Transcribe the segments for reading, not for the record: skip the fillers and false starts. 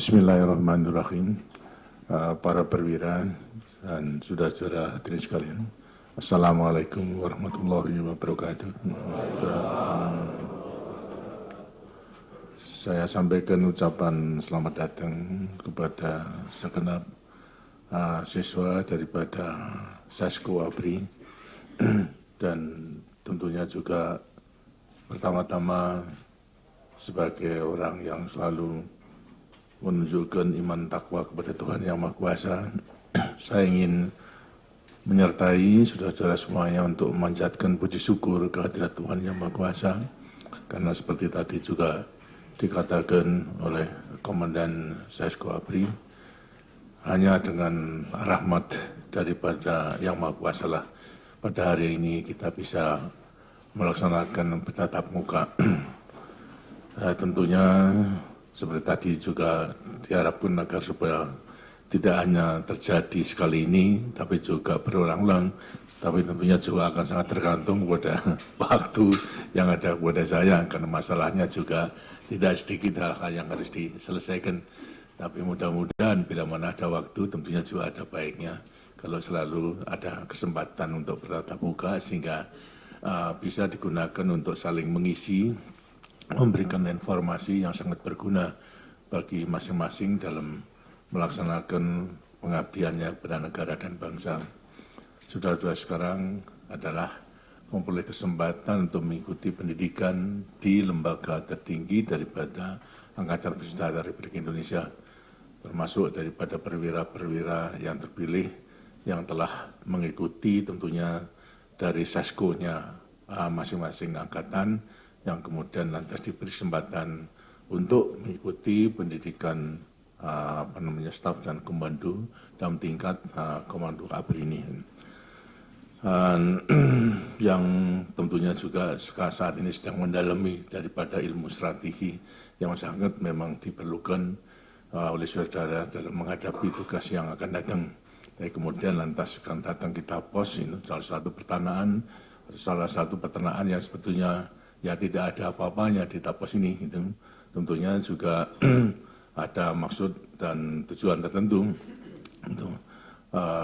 Bismillahirrahmanirrahim. Para perwira dan saudara-saudara hadirin sekalian, Assalamualaikum warahmatullahi wabarakatuh. Saya sampaikan ucapan selamat datang kepada segenap siswa daripada Sasko ABRI dan tentunya juga pertama-tama sebagai orang yang selalu menunjukkan iman takwa kepada Tuhan Yang Maha Kuasa, saya ingin menyertai saudara-saudara semuanya untuk memanjatkan puji syukur kehadirat Tuhan Yang Maha Kuasa, karena seperti tadi juga dikatakan oleh Komandan Sasko ABRI, hanya dengan rahmat daripada Yang Maha Kuasa lah pada hari ini kita bisa melaksanakan bertatap muka. Tentunya seperti tadi juga diharapkan agar supaya tidak hanya terjadi sekali ini, tapi juga berulang-ulang. Tapi tentunya juga akan sangat tergantung pada waktu yang ada kepada saya, karena masalahnya juga tidak sedikit hal-hal yang harus diselesaikan. Tapi mudah-mudahan bila mana ada waktu, tentunya juga ada baiknya kalau selalu ada kesempatan untuk bertatap muka, sehingga bisa digunakan untuk saling mengisi, memberikan informasi yang sangat berguna bagi masing-masing dalam melaksanakan pengabdiannya kepada negara dan bangsa. Saudara-saudara sekarang adalah memperoleh kesempatan untuk mengikuti pendidikan di lembaga tertinggi daripada Angkatan Bersenjata Republik Indonesia, termasuk daripada perwira-perwira yang terpilih yang telah mengikuti tentunya dari Sasko-nya masing-masing angkatan, yang kemudian lantas diberi kesempatan untuk mengikuti pendidikan staf dan komando dalam tingkat komando ABRI ini. Yang tentunya juga saat ini sedang mendalami daripada ilmu strategi yang sangat memang diperlukan oleh saudara dalam menghadapi tugas yang akan datang. Dan kemudian lantas akan datang kita pos, ini salah satu pertanyaan, salah satu peternakan yang sebetulnya ya tidak ada apa-apanya di Tapos ini, itu tentunya juga ada maksud dan tujuan tertentu.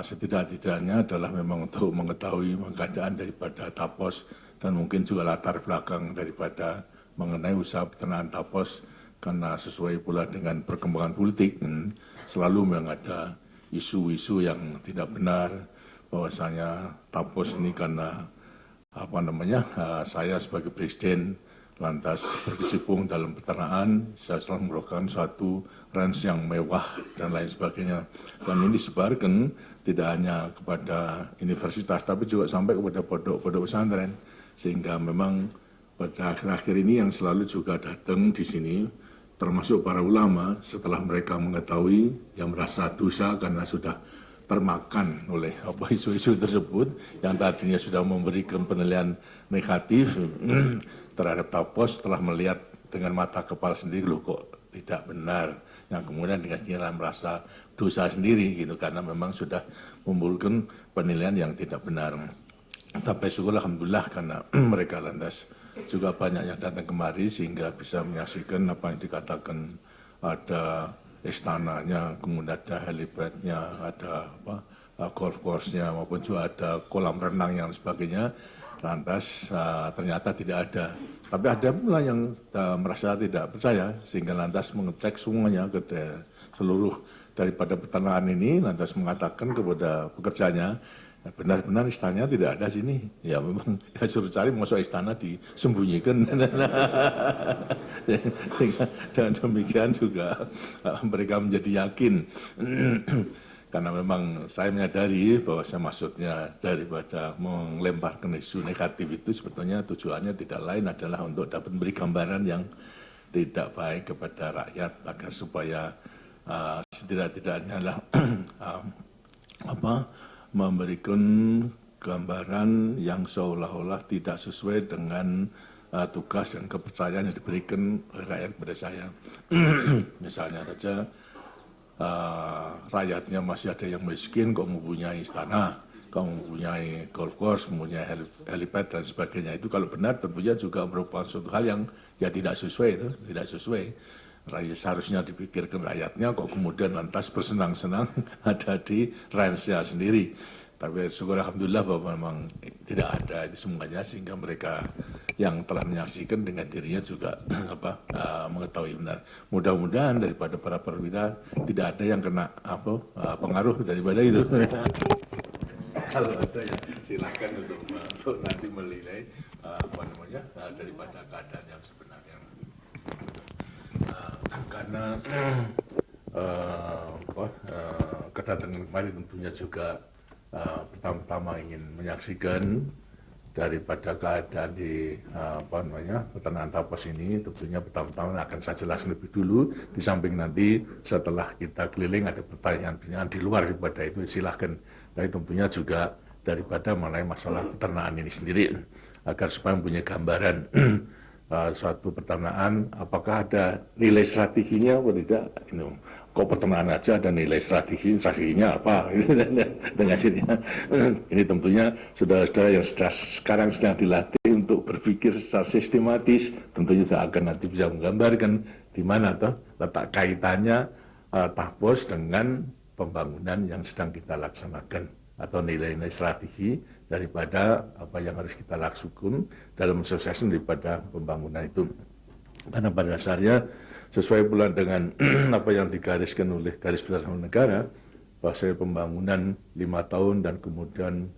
Setidak-tidaknya adalah memang untuk mengetahui keadaan daripada Tapos dan mungkin juga latar belakang daripada mengenai usaha peternakan Tapos, karena sesuai pula dengan perkembangan politik selalu memang ada isu-isu yang tidak benar bahwasanya Tapos ini karena saya sebagai presiden lantas berkecimpung dalam peternakan, saya selalu merupakan suatu ranch yang mewah dan lain sebagainya. Dan ini disebarkan tidak hanya kepada universitas, tapi juga sampai kepada pondok-pondok pesantren. Sehingga memang pada akhir-akhir ini yang selalu juga datang di sini, termasuk para ulama, setelah mereka mengetahui yang merasa dosa karena sudah termakan oleh isu-isu tersebut yang tadinya sudah memberikan penilaian negatif terhadap Tapos, setelah melihat dengan mata kepala sendiri, loh kok tidak benar, yang kemudian dengan sendirinya merasa dosa sendiri gitu, karena memang sudah memberikan penilaian yang tidak benar. Tapi syukur alhamdulillah karena mereka lantas juga banyak yang datang kemari sehingga bisa menyaksikan apa yang dikatakan, ada istananya, kemudian ada helipadnya, ada golf course-nya, maupun juga ada kolam renang yang sebagainya. Lantas ternyata tidak ada. Tapi ada pula yang merasa tidak percaya, sehingga lantas mengecek semuanya ke seluruh daripada peternakan ini, lantas mengatakan kepada pekerjanya, benar-benar istananya tidak ada sini. Ya memang ya suruh cari, masuk istana disembunyikan. Dan demikian juga mereka menjadi yakin. Karena memang saya menyadari bahwa maksudnya daripada melemparkan isu negatif itu sebetulnya tujuannya tidak lain adalah untuk dapat memberi gambaran yang tidak baik kepada rakyat, agar supaya setidak-tidaknya lah memberikan gambaran yang seolah-olah tidak sesuai dengan tugas dan kepercayaan yang diberikan oleh rakyat kepada saya. Misalnya saja rakyatnya masih ada yang miskin kok mempunyai istana, kok mempunyai golf course, mempunyai helipad dan sebagainya. Itu kalau benar tentunya juga merupakan suatu hal yang ya tidak sesuai, tidak sesuai. rakyat seharusnya dipikirkan rakyatnya, kok kemudian lantas bersenang-senang ada di range-nya sendiri. Tapi syukur alhamdulillah bahwa memang tidak ada itu semuanya, sehingga mereka yang telah menyaksikan dengan dirinya juga mengetahui benar. Mudah-mudahan daripada para perwira tidak ada yang kena pengaruh daripada itu. Kalau ada ya silakan untuk nanti menilai daripada keadaan yang sebenarnya. Karena kedatangan kemarin tentunya juga pertama-tama ingin menyaksikan daripada keadaan di peternakan tapas ini. Tentunya pertama-tama akan saya jelaskan lebih dulu, di samping nanti setelah kita keliling ada pertanyaan-pertanyaan di luar daripada itu silahkan. Tapi tentunya juga daripada mengenai masalah peternakan ini sendiri, agar supaya mempunyai gambaran suatu peternakan apakah ada nilai strateginya atau tidak. Kok peternakan aja ada nilai strateginya apa dengan hasilnya. Ini tentunya saudara-saudara yang sekarang sedang dilatih untuk berpikir secara sistematis, tentunya saya akan nanti bisa menggambarkan di mana letak kaitannya Tapos dengan pembangunan yang sedang kita laksanakan, atau nilai-nilai strategi daripada apa yang harus kita lakukan dalam mensukseskan daripada pembangunan itu. Karena pada dasarnya sesuai pula dengan apa yang digariskan oleh garis besar negara, bahwa pembangunan 5 tahun dan kemudian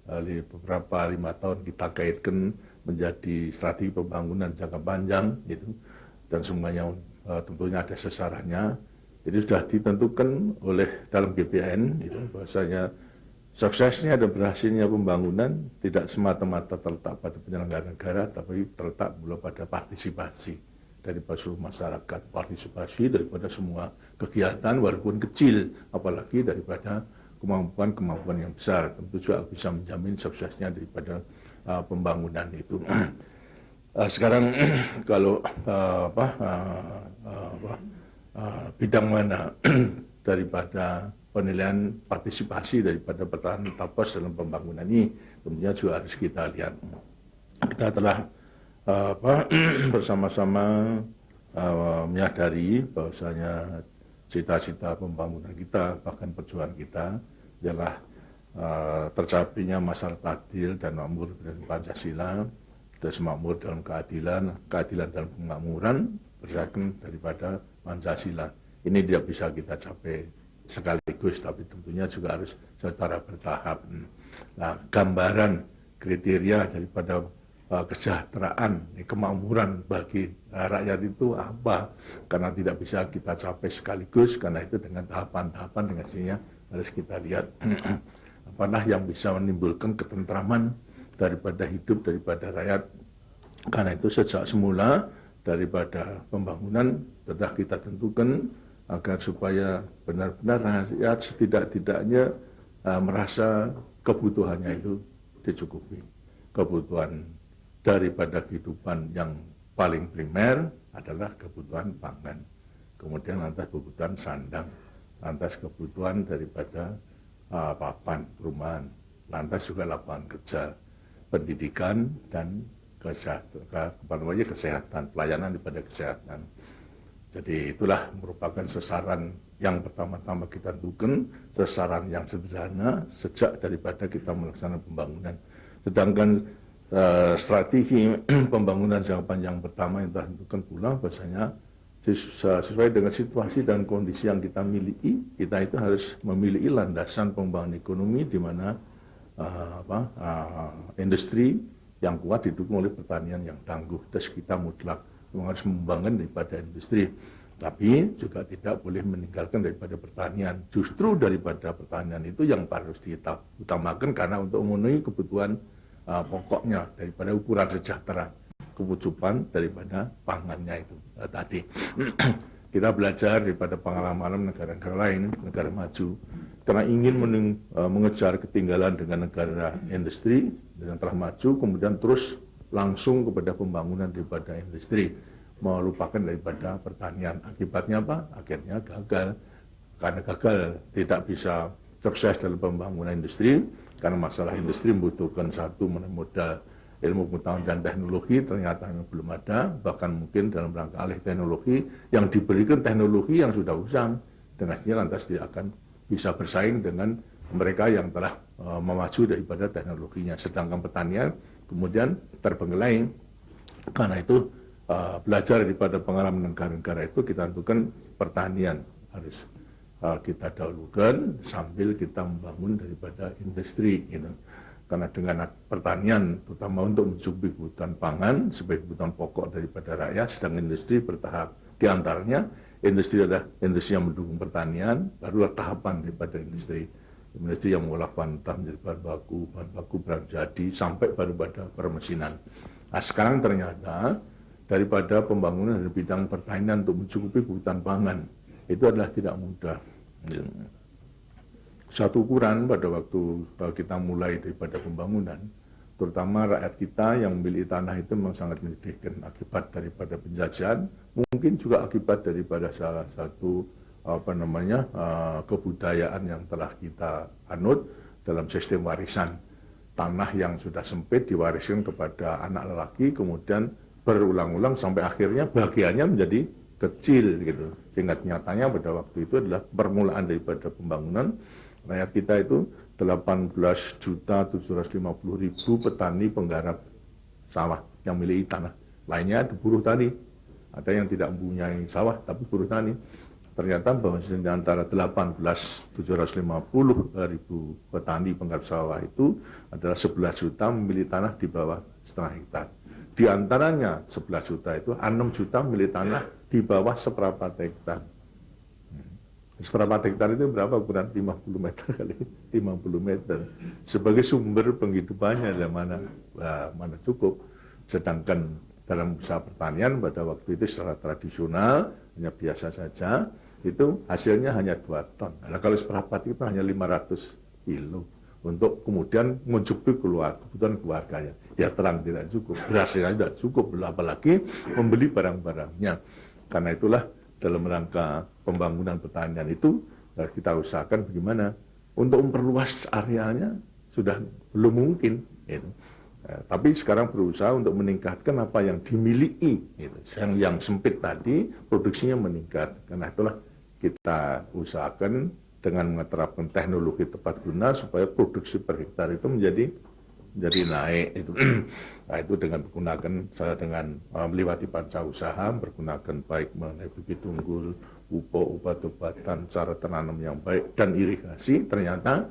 beberapa 5 tahun kita kaitkan menjadi strategi pembangunan jangka panjang itu, dan semuanya tentunya ada sasarannya. Jadi sudah ditentukan oleh dalam GBN itu bahwasanya suksesnya dan berhasilnya pembangunan tidak semata-mata terletak pada penyelenggara negara, tapi terletak pula pada partisipasi daripada seluruh masyarakat, partisipasi daripada semua kegiatan walaupun kecil, apalagi daripada kemampuan yang besar, tentu juga bisa menjamin suksesnya daripada pembangunan itu. Sekarang kalau bidang mana daripada penilaian partisipasi daripada pertahanan Tapos dalam pembangunan ini tentunya juga harus kita lihat. Kita telah bersama-sama menyadari bahwasanya cita-cita pembangunan kita, bahkan perjuangan kita adalah tercapainya masyarakat adil dan makmur dan Pancasila, dan makmur dalam keadilan dalam kemakmuran berdasarkan daripada Pancasila. Ini tidak bisa kita capai sekaligus, tapi tentunya juga harus secara bertahap. Nah, gambaran kriteria daripada kesejahteraan, kemakmuran bagi rakyat itu apa? Karena tidak bisa kita capai sekaligus, karena itu dengan tahapan-tahapan, dengan hasilnya harus kita lihat apakah yang bisa menimbulkan ketentraman daripada hidup daripada rakyat. Karena itu sejak semula daripada pembangunan telah kita tentukan agar supaya benar-benar rakyat setidak-tidaknya merasa kebutuhannya itu dicukupi. Kebutuhan daripada kehidupan yang paling primer adalah kebutuhan pangan, kemudian lantas kebutuhan sandang, lantas kebutuhan daripada papan perumahan, lantas juga lapangan kerja, pendidikan, dan kesehatan, pelayanan daripada kesehatan. Jadi itulah merupakan sasaran yang pertama-tama kita tentukan, sasaran yang sederhana sejak daripada kita melaksanakan pembangunan. Sedangkan strategi pembangunan jangka panjang pertama yang telah tentukan pula bahwasanya sesuai dengan situasi dan kondisi yang kita miliki, kita itu harus memiliki landasan pembangunan ekonomi di mana industri yang kuat didukung oleh pertanian yang tangguh. Terus kita mutlak harus membangun daripada industri, tapi juga tidak boleh meninggalkan daripada pertanian. Justru daripada pertanian itu yang harus diutamakan, karena untuk memenuhi kebutuhan pokoknya daripada ukuran sejahtera, kecukupan daripada pangannya itu tadi. Kita belajar daripada pengalaman negara-negara lain, negara maju, karena ingin mengejar ketinggalan dengan negara industri yang telah maju, kemudian terus langsung kepada pembangunan daripada industri, melupakan daripada pertanian. Akibatnya apa? Akhirnya gagal. Karena gagal tidak bisa sukses dalam pembangunan industri, karena masalah industri membutuhkan satu modal ilmu pengetahuan dan teknologi ternyata belum ada, bahkan mungkin dalam rangka alih teknologi yang diberikan teknologi yang sudah usang, dengan lantas dia akan bisa bersaing dengan mereka yang telah memaju daripada teknologinya. Sedangkan pertanian kemudian terbengkelai. Karena itu belajar daripada pengalaman negara-negara itu, kita tentukan pertanian harus kita dahulukan sambil kita membangun daripada industri gitu. Karena dengan pertanian terutama untuk mencukupi kebutuhan pangan sebagai kebutuhan pokok daripada rakyat, sedang industri bertahap. Di antaranya industri adalah industri yang mendukung pertanian, barulah tahapan daripada industri yang mengolah bahan mentah menjadi bahan baku barang jadi, sampai baru pada permesinan. Nah, sekarang ternyata daripada pembangunan di bidang pertanian untuk mencukupi kebutuhan pangan itu adalah tidak mudah. Satu ukuran pada waktu kita mulai daripada pembangunan, terutama rakyat kita yang memiliki tanah itu memang sangat menyedihkan akibat daripada penjajahan, mungkin juga akibat daripada salah satu kebudayaan yang telah kita anut dalam sistem warisan. Tanah yang sudah sempit diwariskan kepada anak lelaki, kemudian berulang-ulang sampai akhirnya bagiannya menjadi kecil gitu. Sehingga nyatanya pada waktu itu adalah permulaan daripada pembangunan. Rakyat kita itu 18.750.000 petani penggarap sawah yang memiliki tanah. Lainnya ada buruh tani. Ada yang tidak mempunyai sawah tapi buruh tani. Ternyata bahwa di antara 18.750.000 petani penggarap sawah itu adalah 11 juta memiliki tanah di bawah setengah hektar. Di antaranya 11 juta itu 6 juta memiliki tanah di bawah seperempat hektar. Seperempat hektar itu berapa? Ukuran 50 meter kali 50 meter. Sebagai sumber penghidupannya ada mana cukup. Sedangkan dalam usaha pertanian pada waktu itu secara tradisional hanya biasa saja, itu hasilnya hanya 2 ton. Nah, kalau seperempat itu hanya 500 kilo untuk kemudian mencukupi kebutuhan keluarganya. Ya terang tidak cukup, berasnya tidak cukup, apalagi membeli barang-barangnya. Karena itulah dalam rangka pembangunan pertanian itu kita usahakan bagaimana untuk memperluas arealnya sudah belum mungkin gitu. Tapi sekarang berusaha untuk meningkatkan apa yang dimiliki gitu. Yang sempit tadi produksinya meningkat. Karena itulah kita usahakan dengan menerapkan teknologi tepat guna supaya produksi per hektar itu menjadi naik itu. Nah, itu dengan melewati panca usaha, bergunakan baik mengenai bibit unggul, pupuk, obat-obatan, cara tanam yang baik dan irigasi, ternyata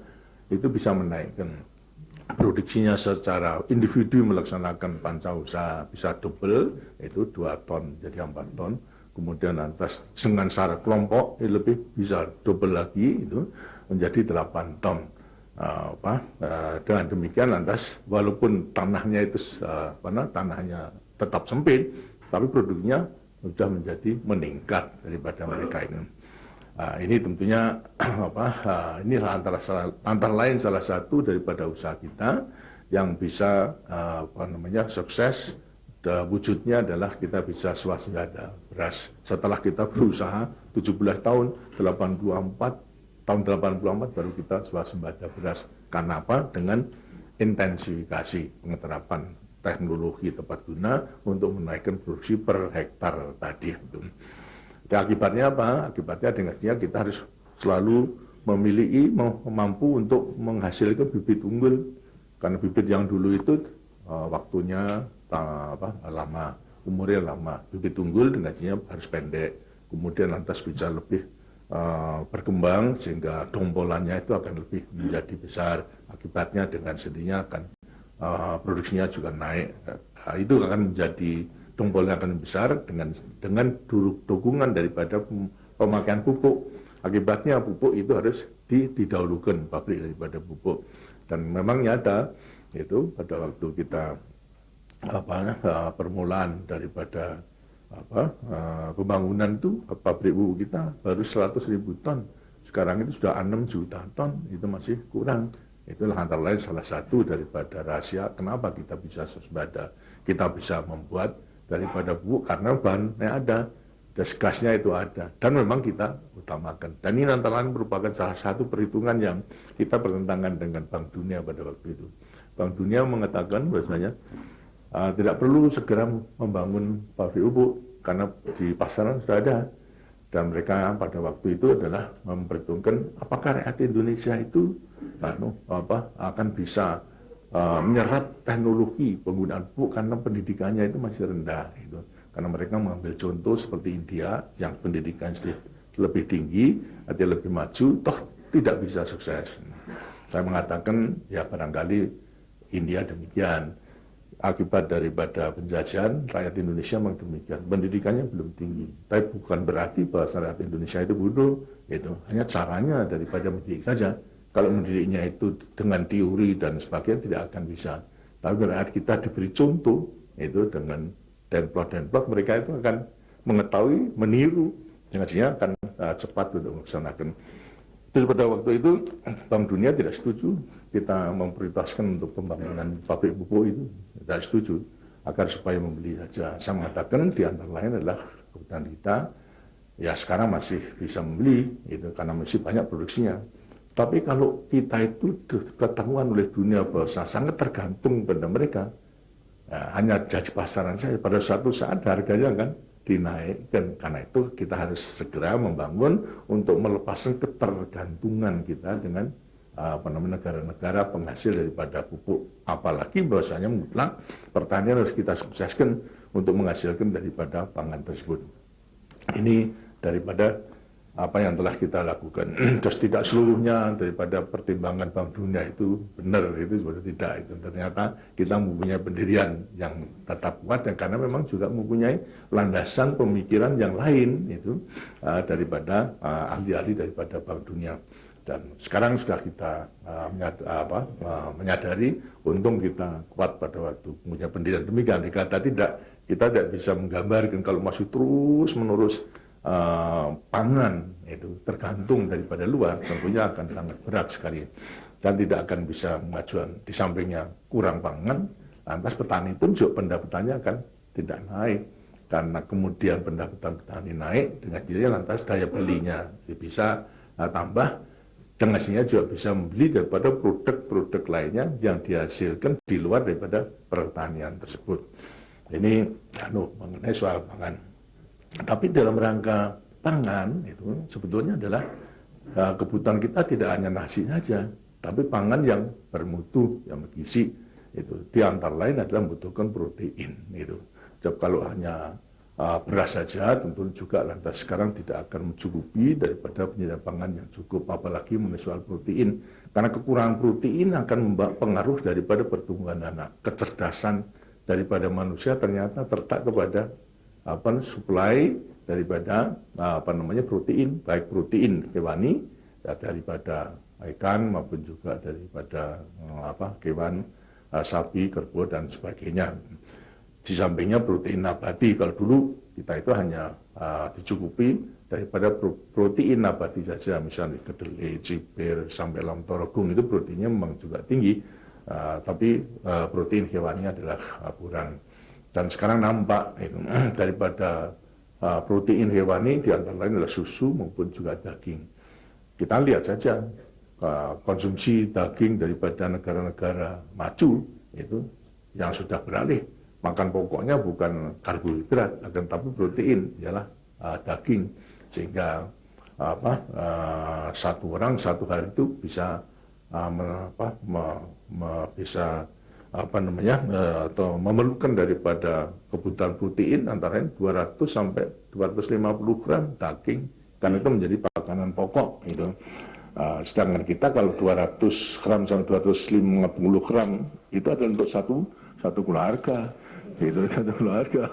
itu bisa menaikkan produksinya secara individu melaksanakan panca usaha bisa double, itu 2 ton jadi 4 ton. Kemudian atas dengan secara kelompok lebih bisa double lagi itu menjadi 8 ton. Dengan demikian lantas walaupun tanahnya itu tanahnya tetap sempit, tapi produknya sudah menjadi meningkat daripada mereka ini. Ini tentunya ini antara lain salah satu daripada usaha kita yang bisa sukses. Wujudnya adalah kita bisa swasembada beras. Setelah kita berusaha 17 tahun, tahun 84 baru kita swasembada beras. Karena apa? Dengan intensifikasi pengeterapan teknologi tepat guna untuk menaikkan produksi per hektar tadi. Akibatnya apa? Akibatnya dengan kita harus selalu mampu untuk menghasilkan bibit unggul. Karena bibit yang dulu itu waktunya lama, umurnya lama. Bibit unggul dengan harus pendek. Kemudian lantas bisa lebih berkembang sehingga dompolannya itu akan lebih menjadi besar. Akibatnya dengan sendirinya akan produksinya juga naik. Itu akan menjadi dombolnya akan besar dengan dukungan daripada pemakaian pupuk. Akibatnya pupuk itu harus didahulukan pabrik daripada pupuk. Dan memang nyata itu pada waktu kita permulaan daripada pembangunan itu pabrik pupuk kita baru 100.000 ton. Sekarang itu sudah 6 juta ton, itu masih kurang. Itulah antara lain salah satu daripada rahasia kenapa kita bisa swasembada. Kita bisa membuat daripada pupuk karena bahannya ada, gasnya itu ada, dan memang kita utamakan. Dan ini antara lain merupakan salah satu perhitungan yang kita bertentangan dengan Bank Dunia pada waktu itu. Bank Dunia mengatakan bahwasanya tidak perlu segera membangun pabrik pupuk karena di pasaran sudah ada. Dan mereka pada waktu itu adalah memperhitungkan apakah rakyat Indonesia itu akan bisa menyerap teknologi penggunaan pupuk karena pendidikannya itu masih rendah. Gitu. Karena mereka mengambil contoh seperti India yang pendidikan lebih tinggi, artinya lebih maju, toh tidak bisa sukses. Saya mengatakan ya barangkali India demikian. Akibat daripada penjajahan, rakyat Indonesia memang demikian. Pendidikannya belum tinggi. Tapi bukan berarti bahwa rakyat Indonesia itu bodoh. Itu hanya caranya daripada mendidik saja. Kalau mendidiknya itu dengan teori dan sebagainya tidak akan bisa. Tapi rakyat kita diberi contoh, itu dengan template-template, mereka itu akan mengetahui, meniru. Sehingga akan cepat untuk melaksanakan. Terus pada waktu itu Bank Dunia tidak setuju kita memprioritaskan untuk pembangunan pabrik pupuk itu, tidak setuju agar supaya membeli saja. Saya mengatakan di antara lain adalah kebutuhan kita ya sekarang masih bisa membeli itu karena masih banyak produksinya. Tapi kalau kita itu ketahuan oleh dunia bahwa sangat tergantung pada mereka, ya, hanya jadi pasaran saja pada suatu saat harganya kan dinaikkan. Karena itu kita harus segera membangun untuk melepaskan ketergantungan kita dengan negara-negara penghasil daripada pupuk. Apalagi bahwasanya mutlak pertanian harus kita sukseskan untuk menghasilkan daripada pangan tersebut. Ini daripada apa yang telah kita lakukan. Terus tidak seluruhnya daripada pertimbangan Bank Dunia itu benar, itu sebenarnya tidak. Itu ternyata kita mempunyai pendirian yang tetap kuat dan karena memang juga mempunyai landasan pemikiran yang lain itu daripada ahli-ahli daripada Bank Dunia. Dan sekarang sudah kita menyadari untung kita kuat pada waktu punya pendirian demikian. Dikata tidak, kita tidak bisa menggambarkan kalau masih terus menerus pangan itu tergantung daripada luar, tentunya akan sangat berat sekali dan tidak akan bisa mengajukan. Di sampingnya kurang pangan, lantas petani pun juga pendapatannya akan tidak naik karena kemudian pendapatan petani naik dengan jadinya lantas daya belinya bisa tambah, dengan hasilnya juga bisa membeli daripada produk-produk lainnya yang dihasilkan di luar daripada pertanian tersebut. Ini mengenai soal pangan. Tapi dalam rangka pangan itu sebetulnya adalah kebutuhan kita tidak hanya nasi saja, tapi pangan yang bermutu, yang bergizi. Itu di antara lain adalah membutuhkan protein. Itu. Kalau hanya beras saja, tentu juga lantas sekarang tidak akan mencukupi daripada penyediaan pangan yang cukup, apalagi mengenai soal protein. Karena kekurangan protein akan membawa pengaruh daripada pertumbuhan anak. Kecerdasan daripada manusia ternyata terletak kepada suplai daripada protein, baik protein hewani daripada ikan maupun juga daripada hewan sapi, kerbau dan sebagainya. Di sampingnya protein nabati, kalau dulu kita itu hanya dicukupi daripada protein nabati saja, misalnya kedelai, cipir, sampai lamtorogung itu proteinnya memang juga tinggi, tapi protein hewannya adalah kurang. Dan sekarang nampak daripada protein hewani di antara lain adalah susu maupun juga daging. Kita lihat saja konsumsi daging daripada negara-negara maju itu yang sudah beralih makan pokoknya bukan karbohidrat, akan tapi protein, ialah daging, sehingga satu orang satu hari itu bisa atau memerlukan daripada kebutuhan protein antara lain 200 sampai 250 gram daging, karena itu menjadi makanan pokok itu. Sedangkan kita kalau 200 gram sampai 250 gram itu adalah untuk satu keluarga. Itu satu keluarga,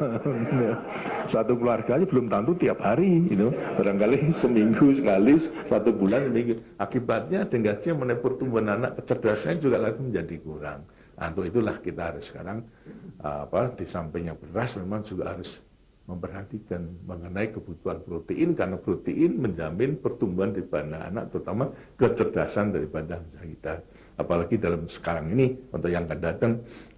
satu keluarganya belum tentu tiap hari, itu barangkali seminggu sekali, 1 bulan seminggu. Akibatnya tingkatnya mengenai pertumbuhan anak, kecerdasannya juga lagi menjadi kurang. Nah, untuk itulah kita harus sekarang di sampingnya beras memang juga harus memperhatikan mengenai kebutuhan protein, karena protein menjamin pertumbuhan daripada anak, terutama kecerdasan daripada kita. Apalagi dalam sekarang ini, untuk yang akan datang,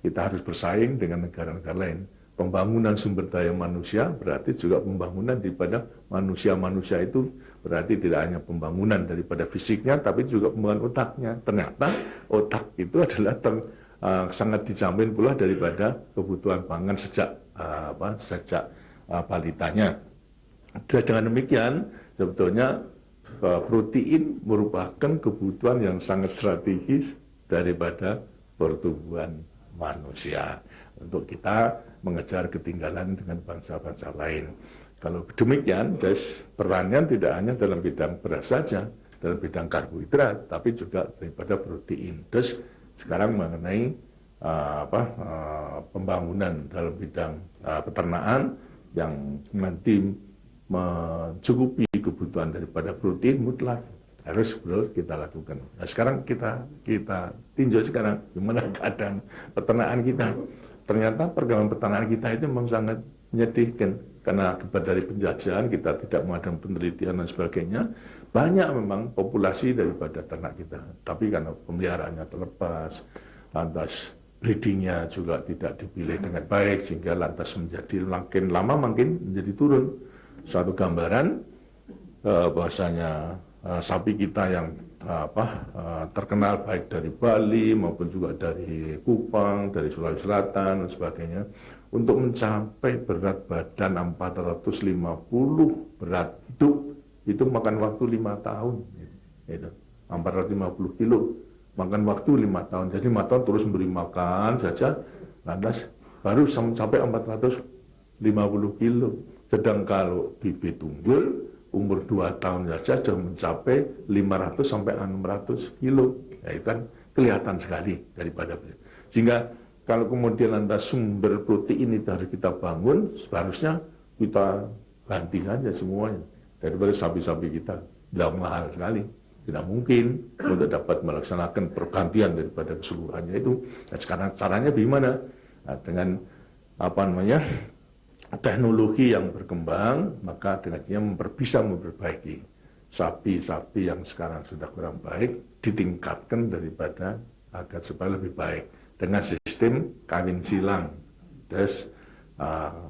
kita harus bersaing dengan negara-negara lain. Pembangunan sumber daya manusia berarti juga pembangunan daripada manusia-manusia itu, berarti tidak hanya pembangunan daripada fisiknya, tapi juga pembangunan otaknya. Ternyata otak itu adalah sangat dijamin pula daripada kebutuhan pangan sejak balitanya. Dengan demikian, sebetulnya protein merupakan kebutuhan yang sangat strategis daripada pertumbuhan manusia untuk kita mengejar ketinggalan dengan bangsa-bangsa lain. Kalau demikian, perannya tidak hanya dalam bidang beras saja, dalam bidang karbohidrat, tapi juga daripada protein. Terus sekarang mengenai pembangunan dalam bidang peternakan yang nanti mencukupi kebutuhan daripada protein mutlak harus betul kita lakukan. Nah, sekarang kita tinjau sekarang gimana keadaan peternakan kita. Ternyata perkembangan peternakan kita itu memang sangat menyedihkan karena akibat dari penjajahan kita tidak mengadakan penelitian dan sebagainya. Banyak memang populasi daripada ternak kita, tapi karena pemeliharaannya terlepas, lantas breedingnya juga tidak dipilih dengan baik sehingga lantas menjadi makin lama makin menjadi turun. Suatu gambaran bahwasanya sapi kita yang terkenal baik dari Bali maupun juga dari Kupang, dari Sulawesi Selatan dan sebagainya, untuk mencapai berat badan 450 berat hidup itu makan waktu 5 tahun, gitu. 450 kilo makan waktu 5 tahun. Jadi 5 tahun terus memberi makan saja, lantas baru sampai 450 kilo. Sedang kalau bibit unggul umur 2 tahun saja sudah mencapai 500 sampai 600 kilo. Ya, itu kan kelihatan sekali daripada. Sehingga kalau kemudian lantas sumber protein itu harus kita bangun, seharusnya kita ganti saja semuanya daripada sapi-sapi kita. Tidak mahal sekali. Tidak mungkin untuk dapat melaksanakan pergantian daripada keseluruhannya itu. Nah, sekarang caranya bagaimana? Nah, dengan teknologi yang berkembang, maka dengannya bisa memperbaiki sapi-sapi yang sekarang sudah kurang baik, ditingkatkan daripada agar supaya lebih baik dengan sistem kawin silang. Terus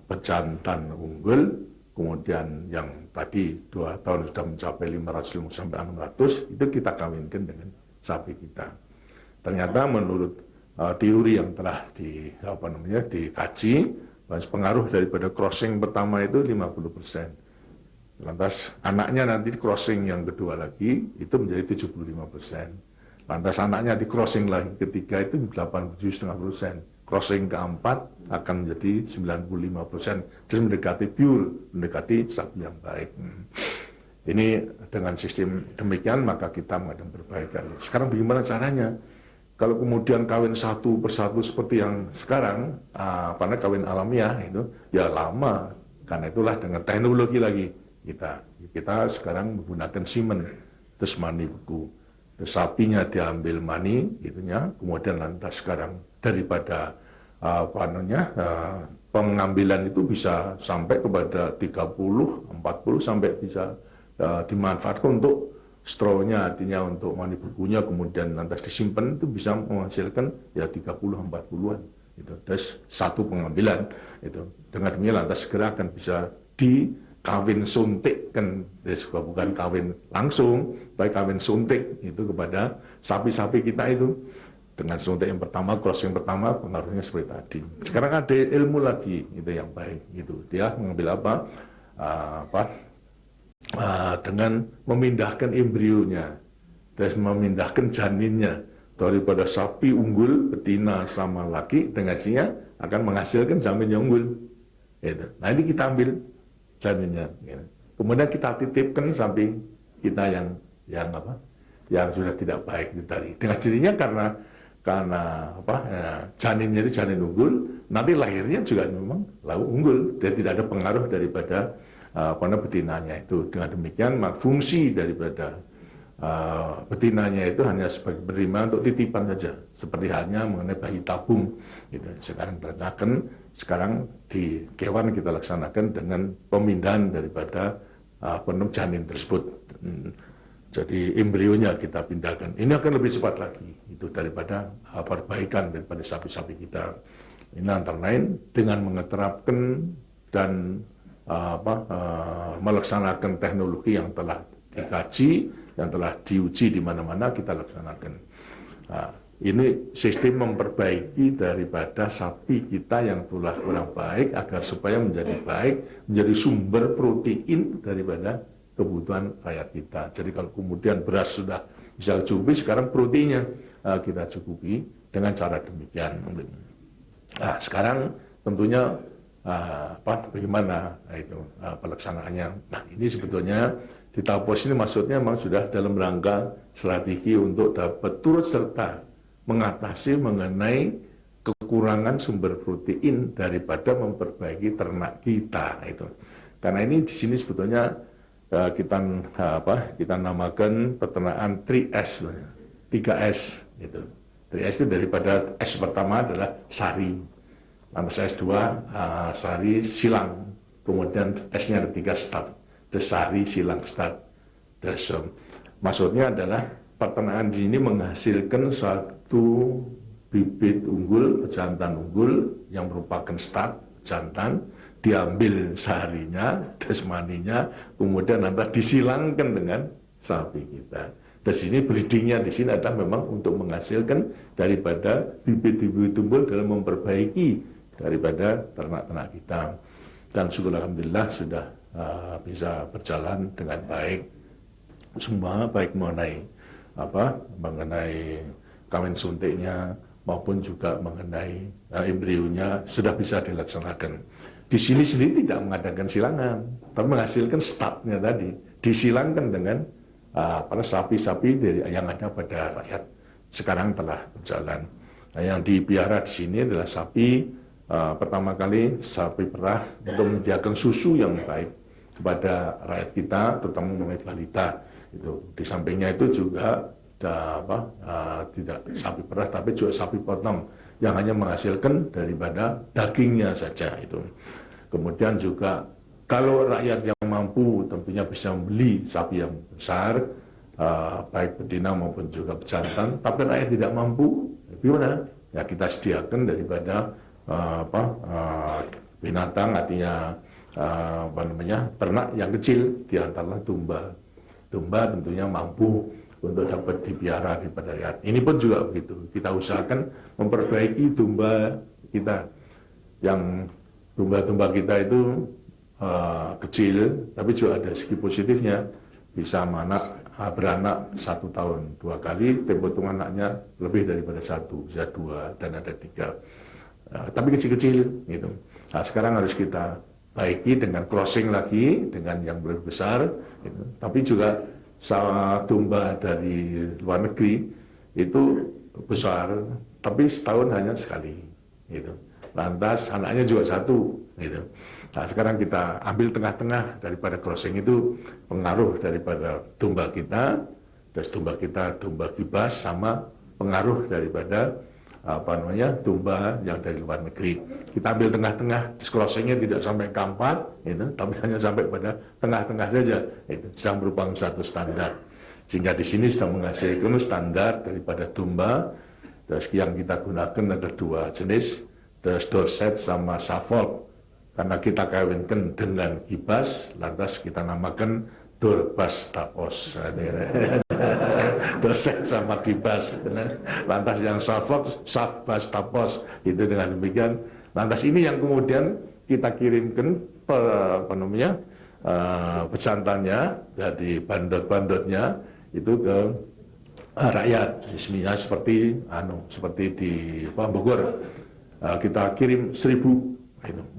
pejantan unggul, kemudian yang tadi 2 tahun sudah mencapai 500 sampai 600, itu kita kawinkan dengan sapi kita. Ternyata menurut teori yang telah dikaji, pengaruh daripada crossing pertama itu 50%. Lantas anaknya nanti crossing yang kedua lagi itu menjadi 75%. Lantas anaknya di crossing lagi ketiga itu 87,5%. Crossing keempat akan menjadi 95%. Terus mendekati pure, mendekati sapi yang baik. Ini dengan sistem demikian maka kita mengadakan perbaikan. Sekarang bagaimana caranya? Kalau kemudian kawin satu persatu seperti yang sekarang, karena kawin alamiah itu ya lama. Karena itulah dengan teknologi lagi kita sekarang menggunakan semen, terus mani beku, terus sapinya diambil mani, gitunya. Kemudian lantas sekarang daripada pengambilan itu bisa sampai kepada 30, 40 sampai bisa dimanfaatkan untuk straw-nya, artinya untuk mani bekunya, kemudian lantas disimpan itu bisa menghasilkan ya 30-40-an. Itu. Terus satu pengambilan itu dengan demikian lantas segera akan bisa dikawin suntik kan, bukan kawin langsung, tapi kawin suntik itu kepada sapi-sapi kita itu. Dengan suntik yang pertama, cross yang pertama pengaruhnya seperti tadi. Sekarang ada ilmu lagi itu yang baik gitu. Dia mengambil dengan memindahkan embrionya, terus memindahkan janinnya daripada sapi unggul betina sama laki dengan hasilnya akan menghasilkan janin yang unggul. Gitu. Nah ini kita ambil janinnya, gitu. Kemudian kita titipkan sapi kita yang sudah tidak baik itu tadi. Dengan cirinya karena janinnya itu janin unggul, nanti lahirnya juga memang unggul, dan tidak ada pengaruh daripada betinanya itu. Dengan demikian fungsi daripada betinanya itu hanya sebagai penerima untuk titipan saja, seperti halnya mengenai bayi tabung gitu. Sekarang di kewan kita laksanakan dengan pemindahan daripada janin tersebut. Jadi embrionya kita pindahkan. Ini akan lebih cepat lagi itu daripada perbaikan daripada sapi-sapi kita. Ini antara lain dengan mengeterapkan dan melaksanakan teknologi yang telah dikaji, yang telah diuji di mana-mana kita laksanakan. Nah, ini sistem memperbaiki daripada sapi kita yang telah kurang baik agar supaya menjadi baik, menjadi sumber protein daripada kebutuhan rakyat kita. Jadi kalau kemudian beras sudah bisa cukupi, sekarang proteinnya kita cukupi dengan cara demikian. Nah, sekarang tentunya bagaimana itu pelaksanaannya. Nah, ini sebetulnya di tahap pos ini maksudnya memang sudah dalam rangka strategi untuk dapat turut serta mengatasi mengenai kekurangan sumber protein daripada memperbaiki ternak kita itu. Karena ini di sini sebetulnya kita namakan peternakan 3S, 3S itu. 3S itu daripada S pertama adalah sari, lantas S2 sari silang, kemudian S-nya ketiga start, terus sari silang start. Terus maksudnya adalah peternakan di sini menghasilkan suatu bibit unggul, pejantan unggul yang merupakan start jantan, diambil sarinya, desmaninya, kemudian nanti disilangkan dengan sapi kita. Di sini breedingnya di sini adalah memang untuk menghasilkan daripada bibit-bibit unggul dalam memperbaiki daripada ternak-ternak kita. Dan syukur alhamdulillah sudah bisa berjalan dengan baik. Semua baik mengenai kawin suntiknya maupun juga mengenai embrionya sudah bisa dilaksanakan. Di sini sendiri tidak mengadakan silangan, tapi menghasilkan startnya tadi disilangkan dengan sapi-sapi yang ada pada rakyat sekarang telah berjalan. Nah, yang dipiara di sini adalah sapi pertama kali sapi perah untuk menyediakan susu yang baik kepada rakyat kita, terutama mengenai balita. Itu di sampingnya itu juga tidak sapi perah tapi juga sapi potong yang hanya menghasilkan daripada dagingnya saja itu. Kemudian juga kalau rakyat yang mampu tentunya bisa membeli sapi yang besar baik betina maupun juga pejantan, tapi rakyat tidak mampu, gimana? Ya kita sediakan daripada binatang, artinya ternak yang kecil, di antaranya domba. Domba tentunya mampu untuk dapat dipiara daripada rakyat. Ini pun juga begitu. Kita usahakan memperbaiki domba kita. Yang domba-domba kita itu kecil, tapi juga ada segi positifnya. Bisa beranak 1 tahun 2 kali, tempo hitungan anaknya lebih daripada 1, bisa 2 dan ada 3. Tapi kecil-kecil gitu. Nah, sekarang harus kita baiki dengan crossing lagi dengan yang lebih besar gitu. Tapi juga domba dari luar negeri itu besar tapi setahun hanya sekali gitu. Lantas anaknya juga 1 gitu. Nah, sekarang kita ambil tengah-tengah daripada crossing itu, pengaruh daripada domba kita, terus domba kita domba kibas sama pengaruh daripada domba yang dari luar negeri. Kita ambil tengah-tengah, crossingnya tidak sampai ke 4, gitu, tapi hanya sampai pada tengah-tengah saja. Itu sedang merupakan satu standar. Sehingga di sini sudah menghasilkan standar daripada domba. Terus yang kita gunakan ada 2 jenis, terus Dorset sama Suffolk. Karena kita kawinkan dengan kibas, lantas kita namakan Dorbas Tapos. Dorset sama kibas. Lantas yang Suffolk, Safbas Tapos. Itu dengan demikian. Lantas ini yang kemudian kita kirimkan pesantannya dari bandot-bandotnya itu ke rakyat. Misalnya seperti di Bogor. Kita kirim 1000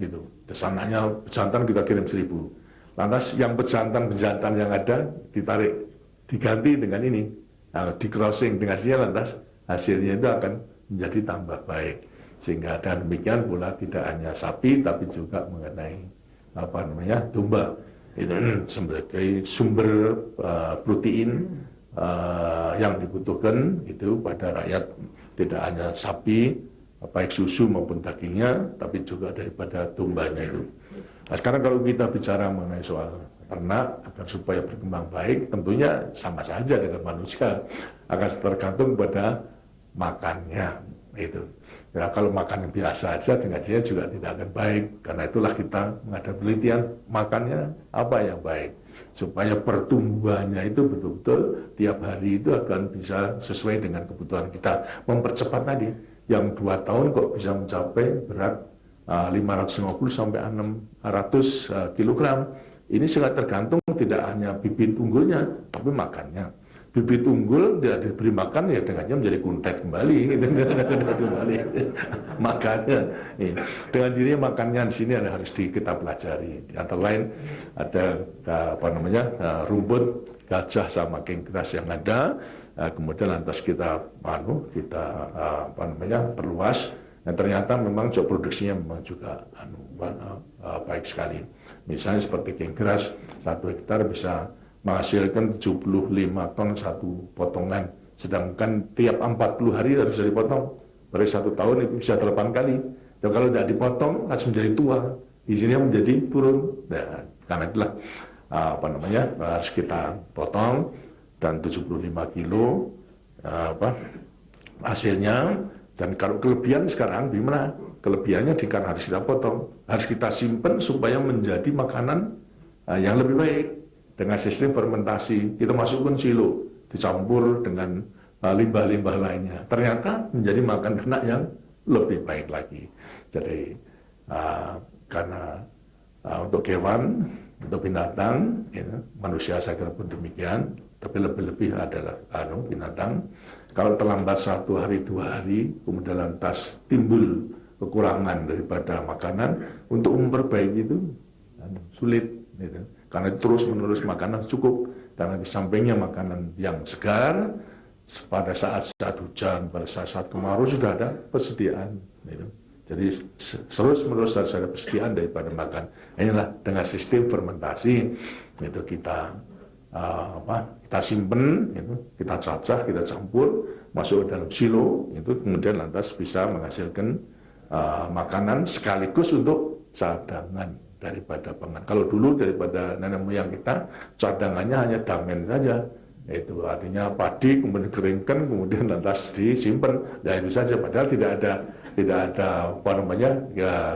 gitu. Terus anaknya pejantan kita kirim 1000. Lantas yang pejantan yang ada diganti dengan ini, di crossing dengan hasilnya, lantas hasilnya itu akan menjadi tambah baik. Sehingga dan demikian pula tidak hanya sapi tapi juga mengenai domba itu sebagai sumber protein yang dibutuhkan itu pada rakyat, tidak hanya sapi baik susu maupun dagingnya, tapi juga daripada dombanya itu. Nah, sekarang kalau kita bicara mengenai soal ternak agar supaya berkembang baik, tentunya sama saja dengan manusia, akan tergantung pada makannya. Itu. Ya, kalau makan biasa aja gajinya juga tidak akan baik. Karena itulah kita mengadakan penelitian makannya apa yang baik supaya pertumbuhannya itu betul-betul tiap hari itu akan bisa sesuai dengan kebutuhan kita. Mempercepat tadi, yang 2 tahun kok bisa mencapai berat 550 sampai 600 kilogram. Ini sangat tergantung tidak hanya bibit unggulnya, tapi makannya. Bibit unggul tidak diberi makan ya dengannya menjadi kuntet kembali, makannya. Dengan dirinya makannya di sini harus kita pelajari. Di antara lain ada rumput gajah sama kengkeras yang ada, kemudian lantas kita perluas. Dan ternyata memang produksinya memang juga baik sekali. Misalnya seperti kengkeras 1 hektar bisa menghasilkan 75 ton 1 potongan, sedangkan tiap 40 hari harus dipotong. Berarti 1 tahun itu bisa 8 kali. Dan kalau tidak dipotong langsung menjadi tua, izinnya menjadi turun. Nah, karena itulah harus kita potong, dan 75 kilo hasilnya. Dan kalau kelebihan sekarang gimana? Kelebihannya karena harus kita potong, harus kita simpan supaya menjadi makanan yang lebih baik. Dengan sistem fermentasi, kita masukkan silo, dicampur dengan limbah-limbah lainnya. Ternyata menjadi makan ternak yang lebih baik lagi. Jadi karena untuk hewan, untuk binatang, manusia saya kira pun demikian, tapi lebih-lebih adalah binatang. Kalau terlambat 1 hari 2 hari, kemudian lantas timbul kekurangan daripada makanan, untuk memperbaiki itu sulit. Gitu. Karena terus-menerus makanan cukup, karena di sampingnya makanan yang segar, pada saat hujan, pada saat kemarau sudah ada persediaan. Gitu. Jadi terus-menerus harus ada persediaan daripada makan. Inilah dengan sistem fermentasi itu kita simpen, kita cacah, kita campur, masuk ke dalam silo, itu kemudian lantas bisa menghasilkan makanan sekaligus untuk cadangan daripada pangan. Kalau dulu daripada nenek moyang kita, cadangannya hanya damen saja. Itu artinya padi kemudian dikeringkan, kemudian lantas disimpan. Dan itu saja, padahal tidak ada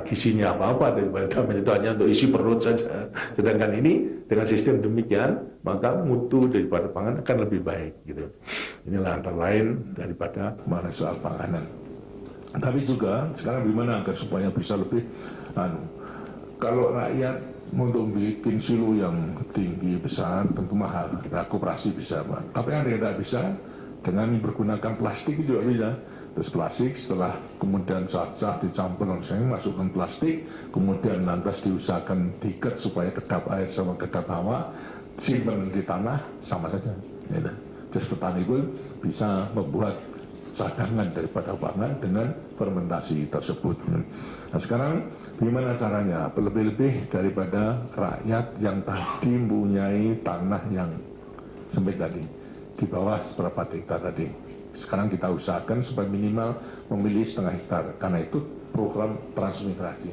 gizinya apa-apa daripada damen, itu hanya untuk isi perut saja. Sedangkan ini dengan sistem demikian, maka mutu daripada pangan akan lebih baik gitu. Inilah antara lain daripada mana soal panganan. Tapi juga sekarang bagaimana agar supaya bisa lebih kalau rakyat untuk bikin silo yang tinggi besar tentu mahal, koperasi bisa, Pak. Tapi ada yang tidak bisa dengan menggunakan plastik juga bisa. Terus plastik setelah kemudian sacah dicampur, misalnya masukkan plastik, kemudian lantas diusahakan diikat supaya kedap air sama kedap hawa, simpan di tanah sama saja. Terus petani pun bisa membuat cadangan daripada pangan dengan fermentasi tersebut. Nah sekarang gimana caranya? Lebih-lebih daripada rakyat yang tadi mempunyai tanah yang sempit tadi, di bawah seberapa hektar tadi. Sekarang kita usahakan supaya minimal memilih 0,5 hektar, karena itu program transmigrasi.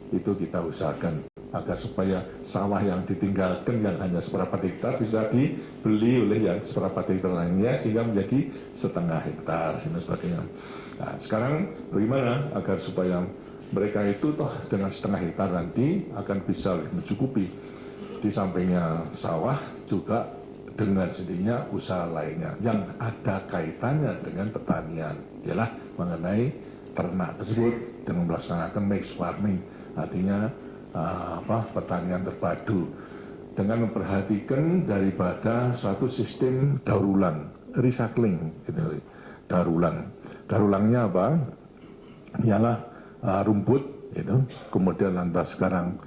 Itu kita usahakan agar supaya sawah yang ditinggalkan yang hanya seberapa hektar bisa dibeli oleh yang seberapa hektar lainnya, sehingga menjadi 0,5 hektar dan sebagainya. Nah, sekarang bagaimana agar supaya mereka itu toh dengan 0,5 hektar nanti akan bisa mencukupi, di sampingnya sawah juga dengan sendirinya usaha lainnya yang ada kaitannya dengan pertanian, ialah mengenai ternak tersebut dengan melaksanakan mixed farming, artinya pertanian terpadu dengan memperhatikan daripada suatu sistem daur ulang, recycling, gitu. Daur ulang. Daur ulangnya apa? Ialah rumput, itu kemudian lantas sekarang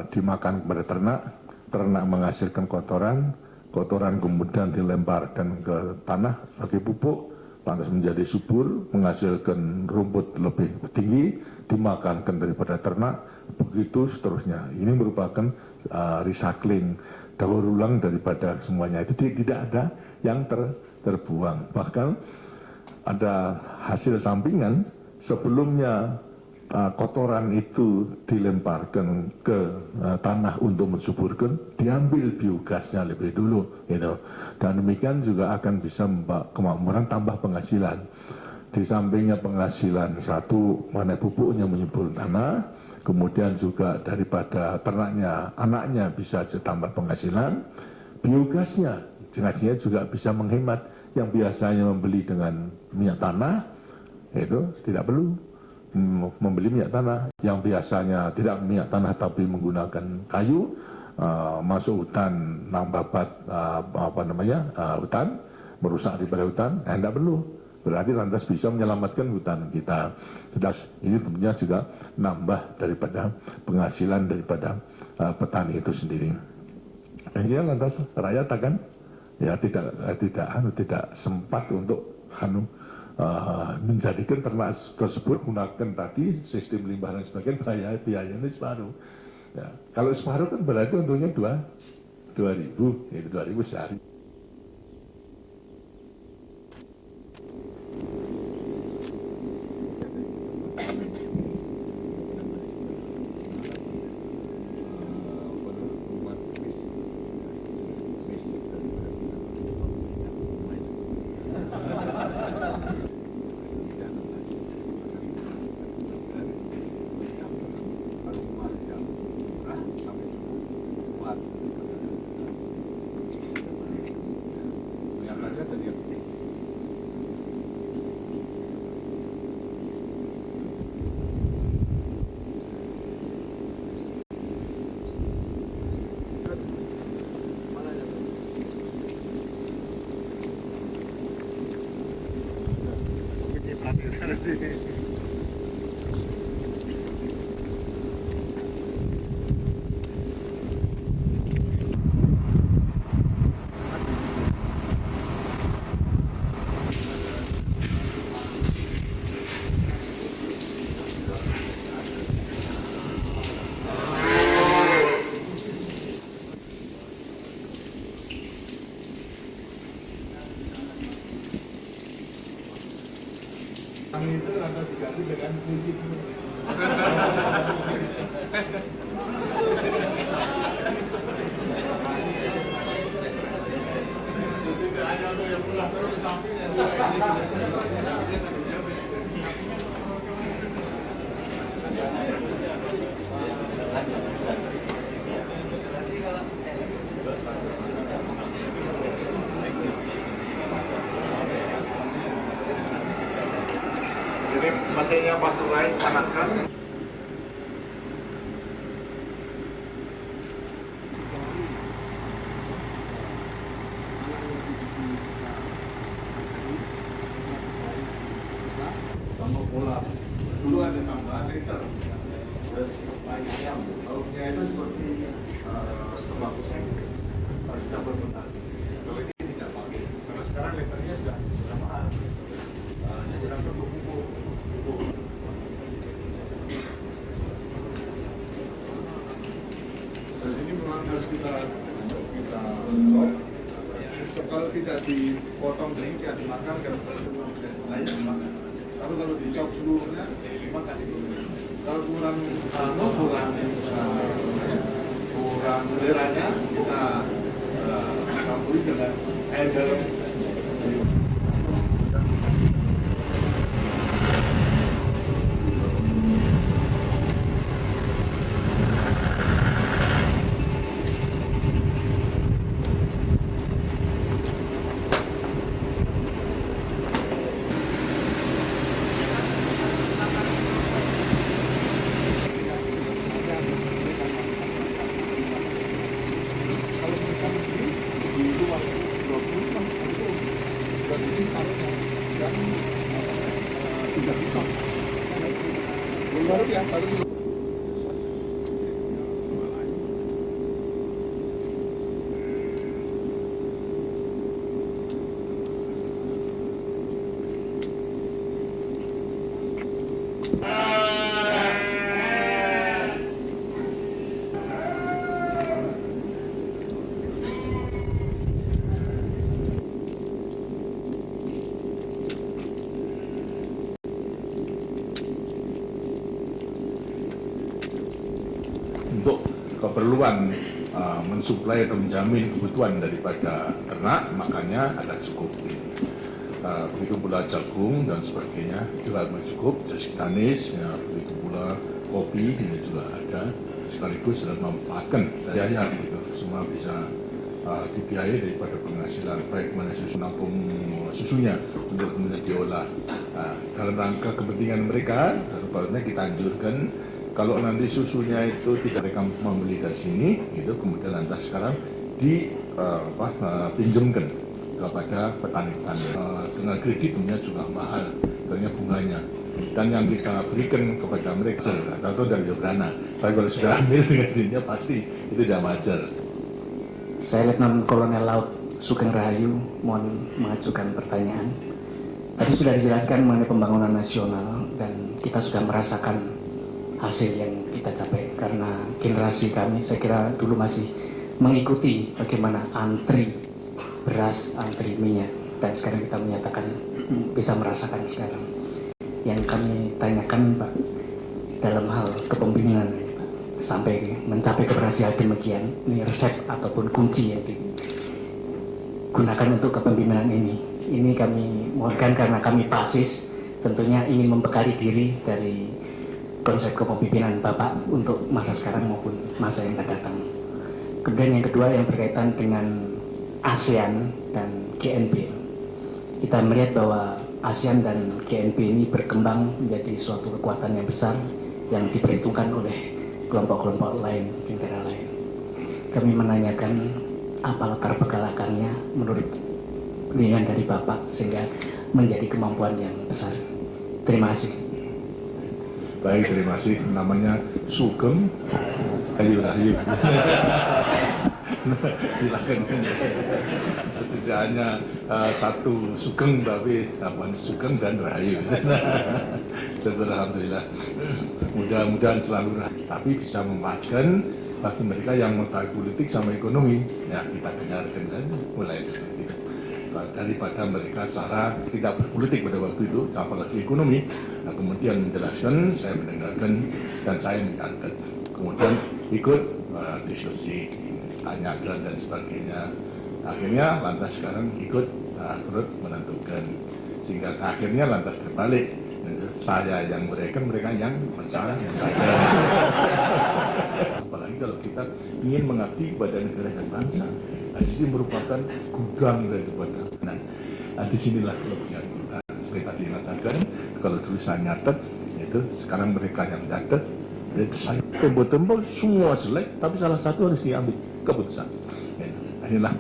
dimakan kepada ternak menghasilkan kotoran kemudian dilemparkan ke tanah sebagai pupuk, lantas menjadi subur, menghasilkan rumput lebih tinggi, dimakankan daripada ternak, begitu seterusnya. Ini merupakan recycling, daur ulang daripada semuanya. Itu tidak ada yang terbuang. Bahkan ada hasil sampingan, sebelumnya kotoran itu dilemparkan ke tanah untuk mensuburkan, diambil biogasnya lebih dulu, gitu. Dan demikian juga akan bisa kemakmuran tambah penghasilan. di sampingnya penghasilan satu, mana pupuknya menyubur tanah, kemudian juga daripada ternaknya, anaknya bisa ditambah penghasilan, biogasnya, jelasnya juga bisa menghemat yang biasanya membeli dengan minyak tanah, itu tidak perlu membeli minyak tanah, yang biasanya tidak minyak tanah tapi menggunakan kayu, masuk hutan, nambah hutan, merusak daripada hutan, tidak perlu. Berarti lantas bisa menyelamatkan hutan kita. Ini tentunya juga nambah daripada penghasilan daripada petani itu sendiri. Ini lantas rakyat akan ya tidak sempat untuk menjadikan ternak tersebut menggunakan tadi sistem limbah dan sebagainya, biayanya separuh. Ya, kalau separuh kan berarti untungnya 2.000, itu 2.000 sehari. Itu lantas diganti dengan musik. Tidak hanya untuk yang pulang terus sampingnya. Jadi mesinnya pas naik panaskan. Sama pola. Dulu ada tambahan liter. Terus ayam. Lauknya itu seperti tembakau harus double fermentasi. Kalau ini tidak pakai. Karena sekarang liternya sudah mahal. Kurang pupuk. Dan ini memang harus kita stop. Kalau tidak dipotong demikian dimakan kan layak dimakan. Tapi kalau dicop seluruhnya dimakan itu. Kalau kurang seleranya kita campuri dengan air garam. Untuk keperluan mensuplai atau menjamin kebutuhan daripada ternak, makanya ada cukup. begitu pula jagung dan sebagainya juga cukup, janis, ya, begitu pula kopi ini juga ada, sekaligus dalam memanfaatkan daya gitu, semua bisa dibiayai daripada penghasilan baik mana susu nampung susunya untuk kemudian diolah dalam rangka kepentingan mereka. Sebetulnya kita anjurkan kalau nanti susunya itu tidak mereka membeli dari sini itu kemudian lantas sekarang dipinjamkan kepada petani-petani dengan kredit punya juga mahal ternyata bunganya, dan yang kita berikan kepada mereka atau dari Yobrana, tapi kalau sudah ambil dengan sininya pasti itu tidak wajar. Saya Letnan Kolonel Laut Sugeng Rahayu, mohon mengajukan pertanyaan. Tadi sudah dijelaskan mengenai pembangunan nasional dan kita sudah merasakan hasil yang kita capai karena generasi kami saya kira dulu masih mengikuti bagaimana antri beras, antri minyak, dan sekarang kita menyatakan bisa merasakan sekarang. Yang kami tanyakan Pak, dalam hal kepemimpinan sampai mencapai keberhasilan demikian, ini resep ataupun kunci yang digunakan untuk kepemimpinan ini. Ini kami mohonkan karena kami pasis tentunya ingin membekali diri dari konsep kepemimpinan Bapak untuk masa sekarang maupun masa yang akan datang. Kemudian yang kedua yang berkaitan dengan ASEAN dan GNP. Kita melihat bahwa ASEAN dan GNP ini berkembang menjadi suatu kekuatan yang besar yang diperhitungkan oleh kelompok-kelompok lain, negara lain. Kami menanyakan apa latar belakangnya menurut penilaian dari Bapak sehingga menjadi kemampuan yang besar. Terima kasih. Baik, terima kasih. Namanya Sugeng Rahayu. Silakan. Tidak hanya satu Sugeng, tapi Sugeng dan Rahayu. Alhamdulillah. Mudah-mudahan selalu tapi bisa memanfaatkan bagi mereka yang mengetahui politik sama ekonomi. Ya, kita dengarkan kan mulai dari itu. Daripada mereka cara tidak berpolitik pada waktu itu, apalagi ekonomi. Nah, kemudian menjelaskan, saya mendengarkan dan saya mencatat. Kemudian ikut diskusi, tanyakan dan sebagainya. Akhirnya lantas sekarang ikut turut menentukan, sehingga akhirnya lantas terbalik. Saya yang mereka yang mencari. Apalagi kalau kita ingin mengabdi kepada negara dan bangsa, nah, ini merupakan gudang daripada. Nah, disinilah kelebihan kita. Seperti tadi mengatakan, kalau dulu saya nyatet, itu sekarang mereka yang nyatet. Jadi saya tembok-tembok semua jelek, tapi salah satu harus diambil keputusan. Nah, inilah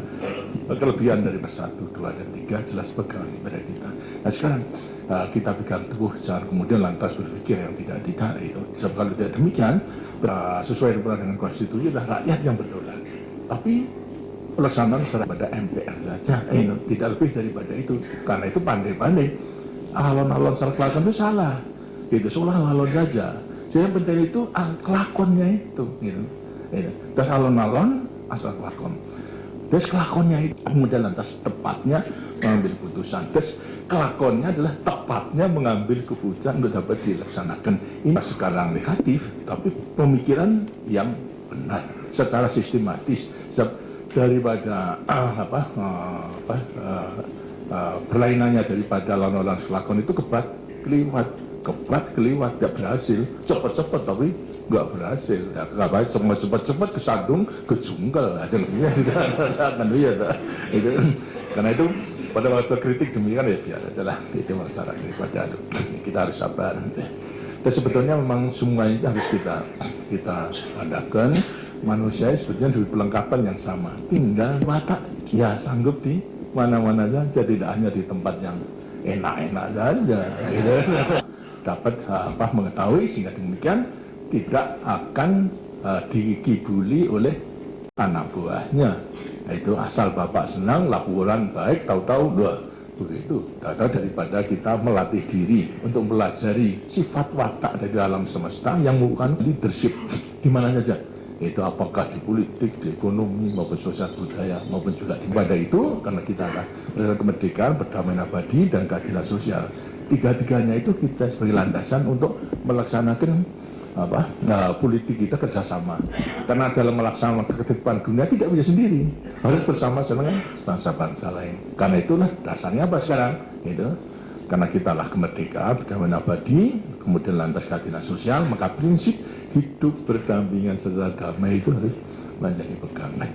kelebihan dari 1, 2, dan 3 jelas pegang pada kita. Nah sekarang kita pegang teguh, jangan kemudian lantas berpikir yang tidak itu. Sebab kalau tidak demikian, sesuai dengan konstitusi adalah rakyat yang berdaulat. Tapi pelaksanaan secara pada MPR saja, tidak lebih daripada itu. Karena itu pandai-pandai alon-alon secara kelakon itu salah. Itu seolah alon saja. Jadi yang penting itu kelakonnya itu. Gitu. Dan alon-alon asal kelakon. Terus kelakonnya itu kemudian lantas tepatnya mengambil putusan. Terus kelakonnya adalah tepatnya mengambil keputusan untuk dapat dilaksanakan. Ini sekarang negatif, tapi pemikiran yang benar secara sistematis daripada berlainannya daripada lawan-lawan kelakon itu kebat keliwat tidak berhasil, cepat-cepat tapi nggak berhasil. Ya, baik semua cepat-cepat kesandung kejungkel aja itu. Karena itu pada waktu kritik demikian ya biasa saja itu masalah daripada itu. Kita harus sabar. Dan sebetulnya memang semua itu harus kita adakan. Manusia sebetulnya dari pelengkapan yang sama, tinggal watak ya sanggup di mana-mana saja, tidak hanya di tempat yang enak-enak saja. Gitu. Dapat mengetahui sehingga demikian tidak akan dikibuli oleh anak buahnya. Itu asal bapak senang, laporan baik, tahu-tahu begitu. Daripada kita melatih diri untuk melajari sifat watak dari alam semesta yang bukan leadership di mana saja. Itu apakah di politik, di ekonomi, maupun sosial budaya, maupun juga ibadah itu, karena kita akan berdasarkan kemerdekaan, perdamaian abadi, dan keadilan sosial. Tiga-tiganya itu kita sebagai landasan untuk melaksanakan politik kita kerjasama. Karena dalam melaksanakan ketertiban dunia tidak bisa sendiri, harus bersama dengan bangsa-bangsa lain. Karena itulah dasarnya apa sekarang? Gitu. Karena kita lah kemerdekaan, perdamaian abadi, kemudian lantas keadilan sosial, maka prinsip hidup berdampingan secara damai itu harus menjadi pegangan.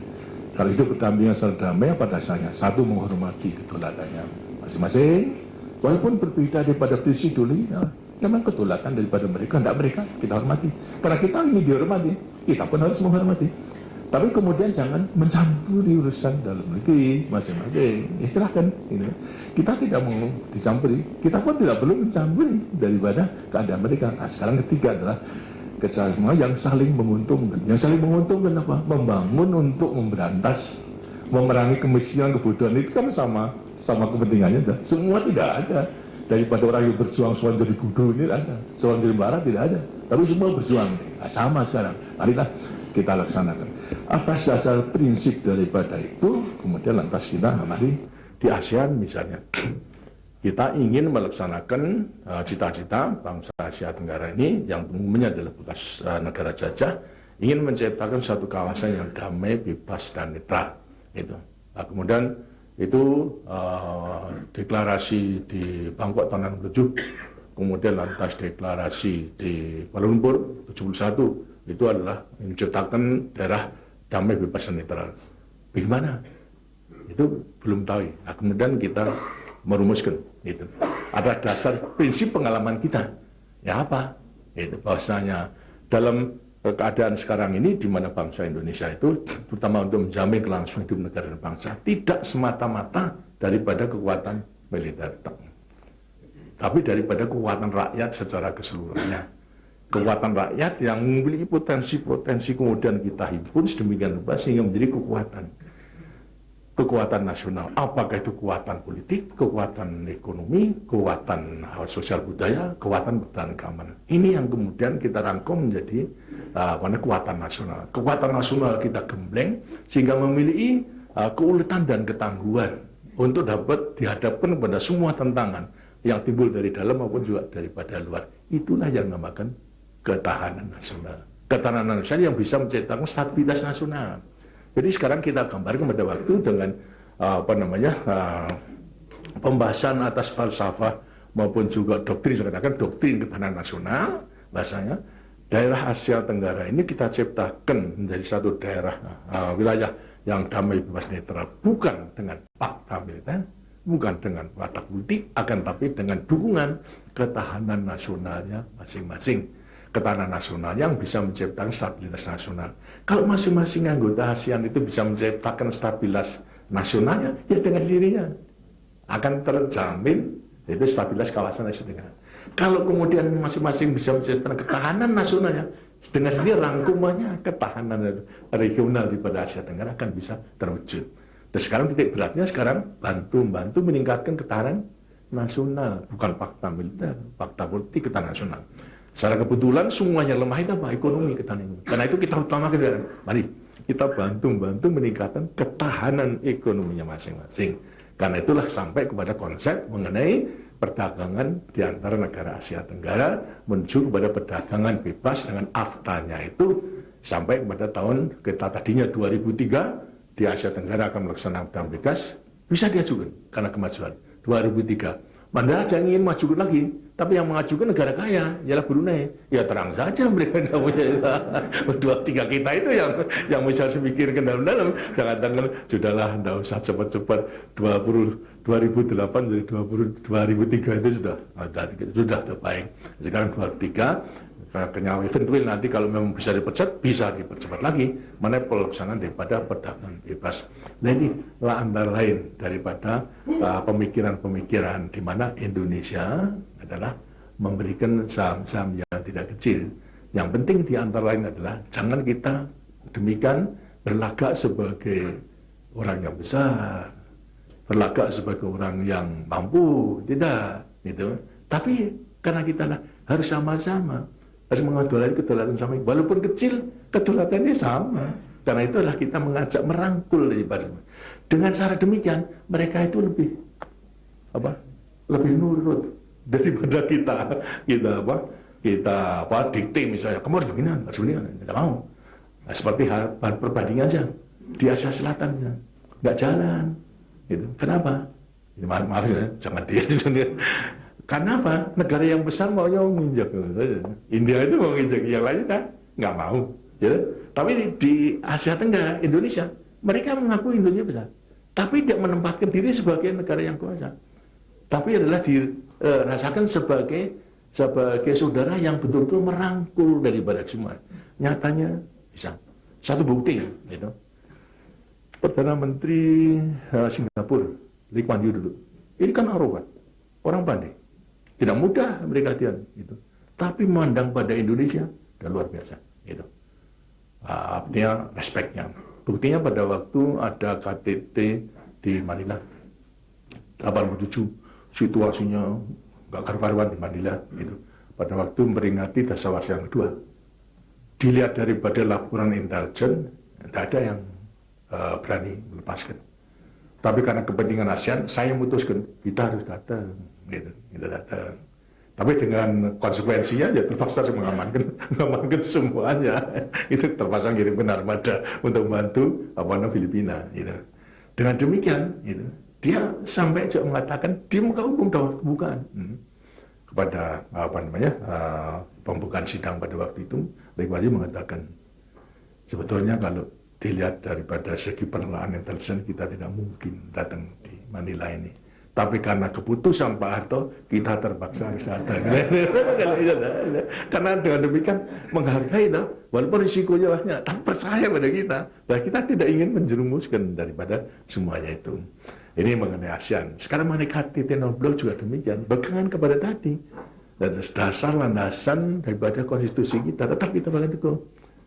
Kalau hidup berdampingan secara damai, apa dasarnya? Satu, menghormati kedaulatannya masing-masing, walaupun berbeda daripada prinsip dulu, ya, memang kedaulatan daripada mereka, tidak mereka, kita hormati. Karena kita ini dihormati, kita pun harus menghormati. Tapi kemudian jangan mencampuri urusan dalam negeri masing-masing. Silahkan, gitu. Kita tidak mau dicampuri, kita pun tidak perlu mencampuri daripada keadaan mereka. Nah, sekarang ketiga adalah kerjasama yang saling menguntungkan. Yang saling menguntungkan apa? Membangun untuk memberantas, memerangi kemiskinan, kebodohan itu kan sama kepentingannya. Semua tidak ada. Daripada orang yang berjuang soal jadi bodoh ini ada, soal jadi barat tidak ada. Tapi semua berjuang, nah, sama sekarang. Marilah kita laksanakan. Atas dasar prinsip daripada itu, kemudian lantas kita mari di ASEAN misalnya, kita ingin melaksanakan cita-cita bangsa Asia Tenggara ini yang umumnya adalah bekas negara jajah, ingin menciptakan satu kawasan yang damai, bebas dan netral. Itu. Nah, kemudian itu deklarasi di Bangkok tahun 67, kemudian lantas deklarasi di Kuala Lumpur 71, itu adalah menciptakan daerah damai, bebas dan netral. Bagaimana? Itu belum tahu. Nah, kemudian kita merumuskan itu. Ada dasar prinsip pengalaman kita. Ya apa? Itu bahwasanya dalam keadaan sekarang ini di mana bangsa Indonesia itu terutama untuk menjamin kelangsungan hidup negara dan bangsa tidak semata-mata daripada kekuatan militer, tapi daripada kekuatan rakyat secara keseluruhannya. Kekuatan rakyat yang memiliki potensi-potensi kemudian kita himpun sedemikian rupa sehingga menjadi kekuatan nasional. Apakah itu kekuatan politik, kekuatan ekonomi, kekuatan sosial budaya, kekuatan pertahanan keamanan. Ini yang kemudian kita rangkum menjadi kekuatan nasional. Kekuatan nasional kita gembleng sehingga memiliki keuletan dan ketangguhan untuk dapat dihadapkan kepada semua tantangan yang timbul dari dalam maupun juga daripada luar. Itulah yang dinamakan ketahanan nasional. Ketahanan nasional yang bisa menciptakan stabilitas nasional. Jadi sekarang kita gambarkan pada waktu dengan pembahasan atas falsafah maupun juga doktrin, saya katakan doktrin ketahanan nasional, bahasanya daerah Asia Tenggara ini kita ciptakan menjadi satu daerah wilayah yang damai, bebas, netral, bukan dengan fakta militer, bukan dengan watak politik, akan tapi dengan dukungan ketahanan nasionalnya masing-masing. Ketahanan nasional yang bisa menciptakan stabilitas nasional. Kalau masing-masing anggota ASEAN itu bisa menciptakan stabilitas nasionalnya, ya dengan sendirinya akan terjamin itu stabilitas kawasan Asia Tenggara. Kalau kemudian masing-masing bisa menciptakan ketahanan nasionalnya, dengan sendiri rangkumannya ketahanan regional di pada Asia Tenggara akan bisa terwujud. Dan sekarang titik beratnya sekarang bantu meningkatkan ketahanan nasional, bukan fakta militer, fakta politik, ketahanan nasional. Secara kebetulan semuanya lemah itu apa? Ekonomi, ketahanan. Karena itu kita utamakan sekarang. Mari kita bantu meningkatkan ketahanan ekonominya masing-masing. Karena itulah sampai kepada konsep mengenai perdagangan di antara negara Asia Tenggara menuju kepada perdagangan bebas dengan AFTA-nya itu sampai kepada tahun kita tadinya 2003 di Asia Tenggara akan melaksanakan perdagangan bebas, bisa diajukan karena kemajuan 2003. Mandala jangan ingin majukan lagi, tapi yang mengajukan negara kaya, ialah Brunei. Ya terang saja mereka tidak punya. Dua tiga kita itu yang bisa dipikirkan dalam-dalam. Jangan tangan, sudahlah, tidak usah cepat-cepat. 2008 jadi 2003 itu sudah baik. Sekarang 2003. Kenyawa eventual nanti kalau memang bisa dipercepat lagi mana pelaksanaan daripada perdagangan bebas. Nah ini antara lain daripada pemikiran-pemikiran di mana Indonesia adalah memberikan saham-saham yang tidak kecil. Yang penting di antara lain adalah jangan kita demikian berlagak sebagai orang yang besar, berlagak sebagai orang yang mampu, tidak gitu. Tapi karena kita harus sama-sama harus mengadolari kedaulatan sama, walaupun kecil kedaulatannya sama. Karena itulah kita mengajak merangkul daripada dengan cara demikian mereka itu lebih nurut daripada kita kita dikte misalnya, kamu harus begini, nggak mau. Nah, seperti hal perbandingan aja di Asia Selatan, nggak jalan. Gitu. Kenapa? Maaf ya, jangan dia. Karena apa? Negara yang besar maunya menginjak. India itu mau menginjak, yang lain kan nggak mau. Ya. Tapi di Asia Tenggara, Indonesia, mereka mengaku Indonesia besar. Tapi tidak menempatkan diri sebagai negara yang kuasa. Tapi adalah dirasakan sebagai saudara yang betul-betul merangkul daripada semua. Nyatanya bisa. Satu bukti, gitu. Perdana Menteri Singapura, Lee Kuan Yew dulu. Ini kan arogan, orang pandai. Tidak mudah mereka gitu. Tapi memandang pada Indonesia dan luar biasa, gitu. Artinya respeknya. Buktinya pada waktu ada KTT di Manila 87, situasinya nggak karu-karuan di Manila, gitu. Pada waktu memperingati Dasawarsa yang kedua, dilihat daripada laporan intelijen, tidak ada yang berani melepaskan. Tapi karena kepentingan ASEAN, saya memutuskan kita harus datang, gitu. Kita datang. Tapi dengan konsekuensinya ya terpaksa mengamankan semuanya. Itu terpaksa ngirimkan armada untuk membantu Filipina. Gitu. Dengan demikian, gitu, dia sampai juga mengatakan di muka umum dalam pembukaan kepada pembukaan sidang pada waktu itu, Lee Kuan Yew mengatakan sebetulnya kalau dilihat daripada segi penelahan intelijen kita tidak mungkin datang di Manila ini. Tapi karena keputusan Pak Harto, kita terpaksa harus datang. Karena dengan demikian menghargai itu, walaupun risikonya banyak, tapi percaya pada kita, bahwa kita tidak ingin menjerumuskan daripada semuanya itu. Ini mengenai ASEAN. Sekarang mengenai KTT non-blok juga demikian. Berkenaan kepada tadi, dasar landasan daripada konstitusi kita, tetap kita pegang teguh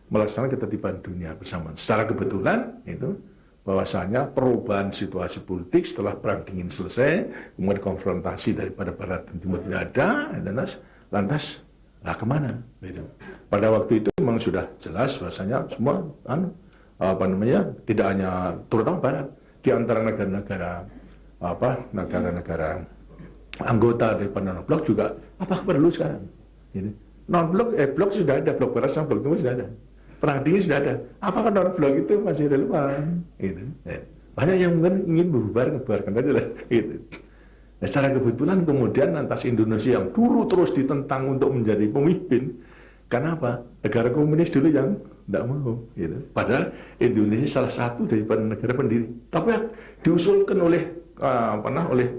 melaksanakan ketertiban dunia bersama. Secara kebetulan itu bahwasanya perubahan situasi politik setelah perang dingin selesai, kemudian konfrontasi daripada barat dan timur tidak ada, lantas kemana? Gitu. Pada waktu itu memang sudah jelas bahwasanya semua tidak hanya terutama barat, di antara negara-negara anggota daripada non-blok juga apa perlu sekarang? Gitu. Non-blok blok sudah ada, blok barat sama blok timur sudah ada. Perang dingin sudah ada. Apakah non-blok itu masih relevan? Gitu. Banyak yang mungkin ingin membubarkan aja lah. Gitu. Nah, secara kebetulan kemudian lantas Indonesia yang dulu terus ditentang untuk menjadi pemimpin. Kenapa? Negara komunis dulu yang tidak mau. Gitu. Padahal Indonesia salah satu daripada negara pendiri. Tapi diusulkan oleh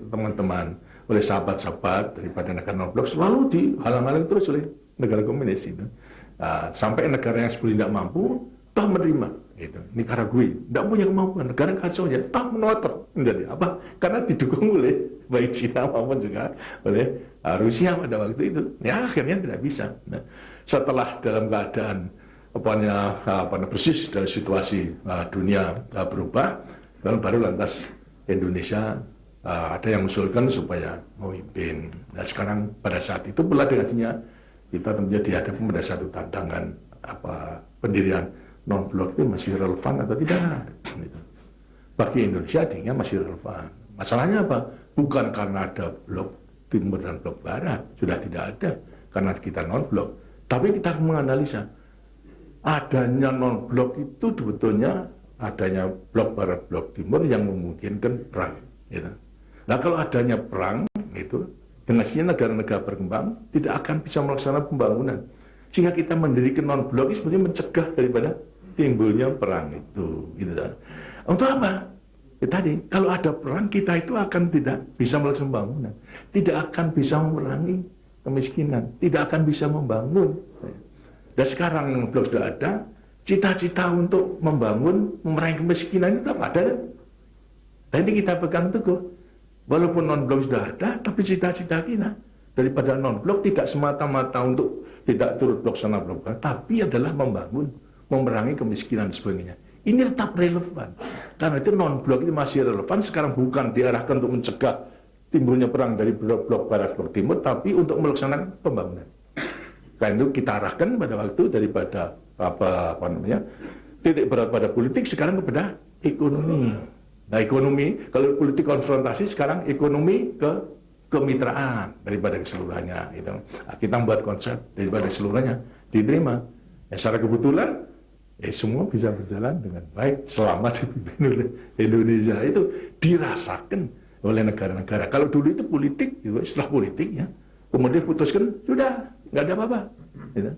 teman-teman, oleh sahabat-sahabat daripada negara non-blok selalu dihalang-halang terus oleh negara komunis itu. Sampai negara yang sebelumnya tidak mampu, toh menerima. Gitu. Nicaragua tidak punya kemampuan, negara kacau ya, toh menotot menjadi apa? Karena didukung oleh baik Cina maupun juga oleh Rusia pada waktu itu. Ya akhirnya tidak bisa. Nah, setelah dalam keadaan persis dari situasi dunia berubah, baru lantas Indonesia ada yang mengusulkan supaya memimpin. Nah sekarang pada saat itu pula dengannya kita tentunya dihadapi pada satu tantangan pendirian non-blok itu masih relevan atau tidak. Gitu. Bagi Indonesia artinya masih relevan. Masalahnya apa? Bukan karena ada blok timur dan blok barat, sudah tidak ada karena kita non-blok. Tapi kita menganalisa adanya non-blok itu sebetulnya adanya blok barat, blok timur yang memungkinkan perang. Gitu. Nah kalau adanya perang itu dengan negara-negara berkembang tidak akan bisa melaksanakan pembangunan. Sehingga kita mendirikan non-blok itu sebenarnya mencegah daripada timbulnya perang itu. Gitu. Untuk apa? Ya, tadi, kalau ada perang kita itu akan tidak bisa melaksanakan pembangunan. Tidak akan bisa memerangi kemiskinan. Tidak akan bisa membangun. Dan sekarang non-blok sudah ada, cita-cita untuk membangun, memerangi kemiskinan itu apa ada kan? Nah ini kita pegang teguh. Walaupun non-blok sudah ada, tapi cita-cita kita daripada non-blok tidak semata-mata untuk tidak turut blok sana blok sana, tapi adalah membangun, memerangi kemiskinan dan sebagainya. Ini tetap relevan. Karena itu non-blok ini masih relevan, sekarang bukan diarahkan untuk mencegah timbulnya perang dari blok barat, blok timur, tapi untuk melaksanakan pembangunan. Karena itu kita arahkan pada waktu daripada titik berat pada politik sekarang kepada ekonomi. Nah ekonomi, kalau politik konfrontasi sekarang ekonomi ke kemitraan daripada keseluruhannya. Gitu. Nah, kita membuat konsep daripada keseluruhannya diterima. Ya, secara kebetulan, semua bisa berjalan dengan baik selama dipimpin oleh Indonesia. Itu dirasakan oleh negara-negara. Kalau dulu itu politik, gitu, setelah politik ya, kemudian putuskan sudah nggak ada apa-apa. Gitu.